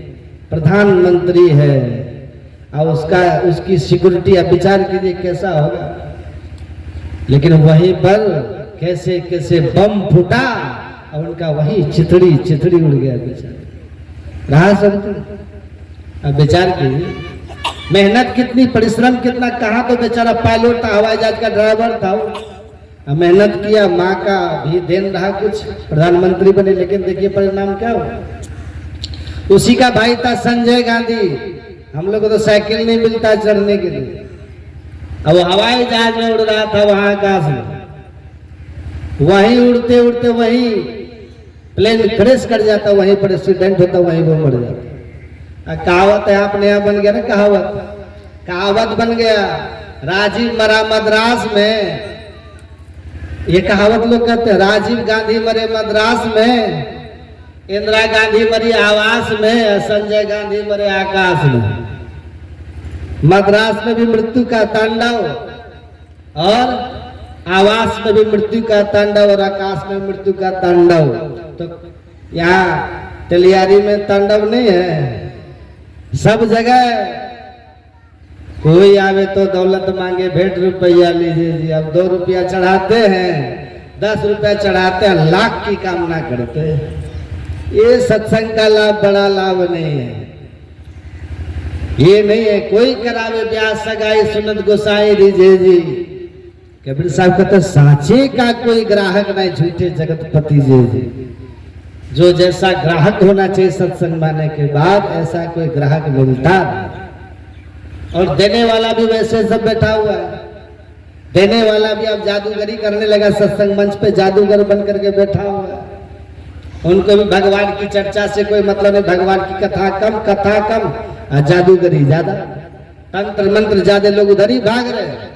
प्रधानमंत्री है और उसकी सिक्योरिटी, अब विचार कीजिए कैसा होगा। लेकिन वहीं पर कैसे कैसे बम फूटा और उनका वही चिथड़ी उड़ गया बेचारा, रहा सब। अब विचार कीजिए मेहनत कितनी, परिश्रम कितना, कहाँ तो बेचारा पायलट था, हवाई जहाज का ड्राइवर था, अब मेहनत किया, माँ का भी देन रहा, कुछ प्रधानमंत्री बने, लेकिन देखिए परिणाम क्या हुआ। उसी का भाई था संजय गांधी, हम लोग को तो साइकिल नहीं मिलता चढ़ने के लिए, अब वो हवाई जहाज में उड़ रहा था वहां आकाश में, वहीं उड़ते उड़ते वहीं प्लेन क्रैश कर जाता, वहीं पर एक्सीडेंट होता, वहीं वो मर जाता। कहावत है आपने यहाँ बन गया ना, कहावत बन गया। राजीव मरा मद्रास में, ये कहावत लोग कहते हैं, राजीव गांधी मरे मद्रास में, इंदिरा गांधी मरी आवास में, संजय गांधी मरे आकाश में। मद्रास में भी मृत्यु का तांडव और आवास में भी मृत्यु का तांडव और आकाश में मृत्यु का तांडव। तो यहाँ तलियारी में तांडव नहीं है, सब जगह कोई आवे तो दौलत मांगे, भेंट रुपया लीजिए जी। अब 2 रुपया चढ़ाते हैं, 10 रुपया चढ़ाते हैं, लाख की कामना करते हैं। ये सत्संग का लाभ बड़ा लाभ नहीं है, ये नहीं है। कोई करावे ब्याह सगाई सुनत गोसाई दीजिए जी। कबीर साहब कहते सांचे का कोई ग्राहक नहीं, झूठे जगतपति जी। जो जैसा ग्राहक होना चाहिए सत्संग माने के बाद, ऐसा कोई ग्राहक मिलता और देने वाला भी वैसे सब बैठा हुआ है। देने वाला भी अब जादूगरी करने लगा, सत्संग मंच पे जादूगर बन करके बैठा हुआ है। उनको भी भगवान की चर्चा से कोई मतलब नहीं, भगवान की कथा कम और जादूगरी ज्यादा, तंत्र मंत्र ज्यादा, लोग उधर ही भाग रहे हैं।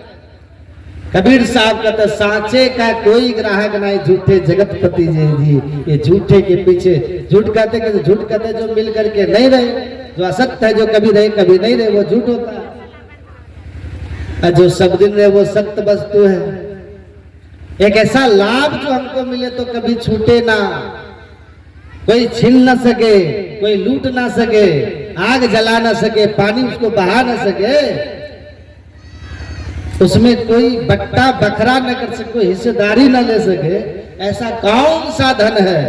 कबीर साहब कहते सांचे का कोई ग्राहक नहीं, झूठे जगतपति जी। ये झूठे के पीछे झूठ कहते जो मिल करके नहीं रहे, जो असत्य है, जो कभी रहे कभी नहीं रहे, वो झूठ होता है। और जो सब दिन रहे वो सत्य वस्तु है। एक ऐसा लाभ जो हमको मिले तो कभी छूटे ना, कोई छीन ना सके, कोई लूट ना सके, आग जला ना सके, पानी उसको बहा ना सके, उसमें कोई बट्टा बखरा न कर सके, कोई हिस्सेदारी न ले सके, ऐसा कौन सा धन है।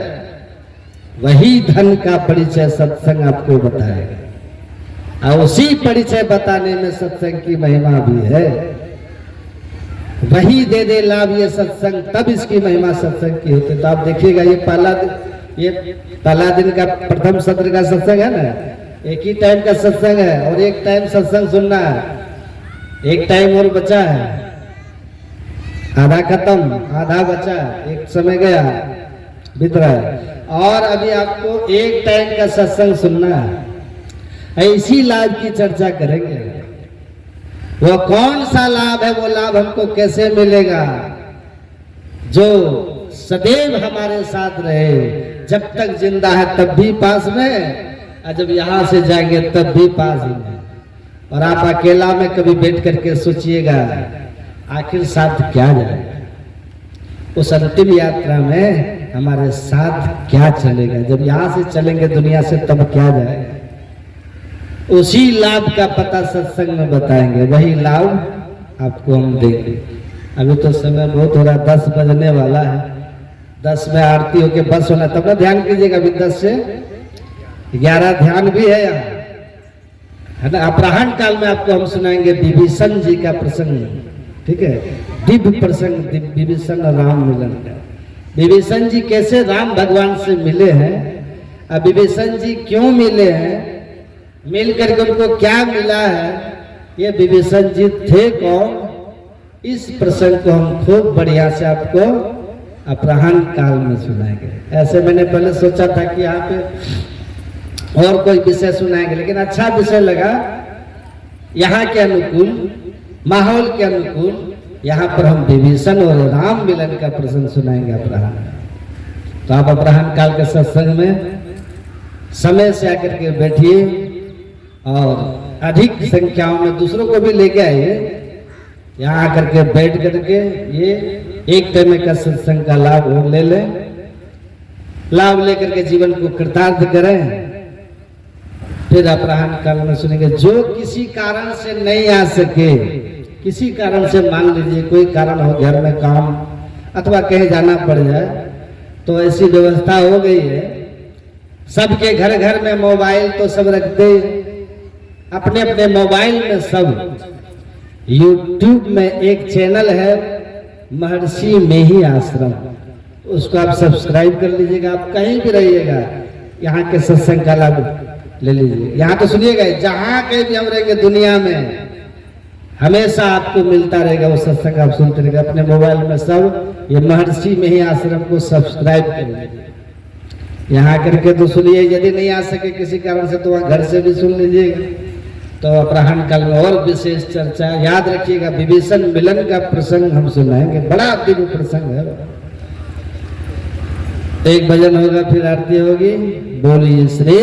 वही धन का परिचय सत्संग आपको बताएगा, और उसी परिचय बताने में सत्संग की महिमा भी है। वही दे दे लाभ ये सत्संग, तब इसकी महिमा सत्संग की होती। तो आप देखिएगा ये पहला दिन का प्रथम सत्र का सत्संग है ना, एक ही टाइम का सत्संग है और एक टाइम सत्संग सुनना है, एक टाइम और बचा है, आधा खत्म आधा बचा, एक समय गया बीत रहा है, और अभी आपको एक टाइम का सत्संग सुनना है। इसी लाभ की चर्चा करेंगे। वो कौन सा लाभ है, वो लाभ हमको कैसे मिलेगा। जो सदैव हमारे साथ रहे, जब तक जिंदा है तब भी पास में, और जब यहाँ से जाएंगे तब भी पास में। और आप अकेला में कभी बैठ करके सोचिएगा आखिर साथ क्या जाएगा, उस अंतिम यात्रा में हमारे साथ क्या चलेगा। जब यहाँ से चलेंगे दुनिया से तब क्या जाएगा, उसी लाभ का पता सत्संग में बताएंगे, वही लाभ आपको हम देंगे। अभी तो समय बहुत हो रहा, 10 बजने वाला है, 10 में आरती होके बस होना, तब ना ध्यान कीजिएगा। अभी 10 से 11 ध्यान भी है यहाँ, है ना। अपराह्न काल में आपको हम सुनाएंगे विभीषण जी का प्रसंग, ठीक है, दिव्य प्रसंग, विभीषण राम मिलन का। विभीषण जी कैसे राम भगवान से मिले हैं, अब विभीषण जी क्यों मिले हैं, मिल करके उनको क्या मिला है, ये विभीषण जी थे कौन, इस प्रसंग को हम खूब बढ़िया से आपको अपराह्न काल में सुनाएंगे। ऐसे मैंने पहले सोचा था कि यहाँ पे और कोई विषय सुनाएंगे, लेकिन अच्छा विषय लगा, यहाँ के अनुकूल, माहौल के अनुकूल, यहाँ पर हम विभीषण और राम मिलन का प्रसंग सुनाएंगे अपराह्न। तो आप अपराह्न काल के सत्संग में समय से आकर के बैठिए और अधिक संख्याओं में दूसरों को भी लेके आइए। यहाँ आकर के बैठ करके ये एक टाइम का सत्संग का लाभ वो ले लें, लाभ लेकर के जीवन को कृतार्थ करें। फिर अपराह्न काल में सुनेंगे, जो किसी कारण से नहीं आ सके, किसी कारण से मान लीजिए कोई कारण हो, घर में काम अथवा कहीं जाना पड़ जाए, तो ऐसी व्यवस्था हो गई है, सबके घर घर में मोबाइल तो सब रखते, अपने अपने मोबाइल में सब, YouTube में एक चैनल है महर्षि मेही आश्रम, उसको आप सब्सक्राइब कर लीजिएगा। आप कहीं भी रहिएगा, यहाँ के सत्संग का लाभ ले लीजिए। यहाँ तो सुनिएगा, जहाँ कहीं भी हम रहेंगे दुनिया में, हमेशा आपको मिलता रहेगा वो सत्संग, आप सुनते रहेगा अपने मोबाइल में सब। ये महर्षि मेही आश्रम को सब्सक्राइब कर लीजिए, यहाँ करके तो सुनिए। यदि नहीं आ सके किसी कारण से, तो वहाँ घर से भी सुन लीजिएगा। तो अपराह्न काल में और विशेष चर्चा, याद रखिएगा विभीषण मिलन का प्रसंग हम सुनाएंगे, बड़ा दिव्य प्रसंग है। एक भजन होगा, फिर आरती होगी। बोलिए श्री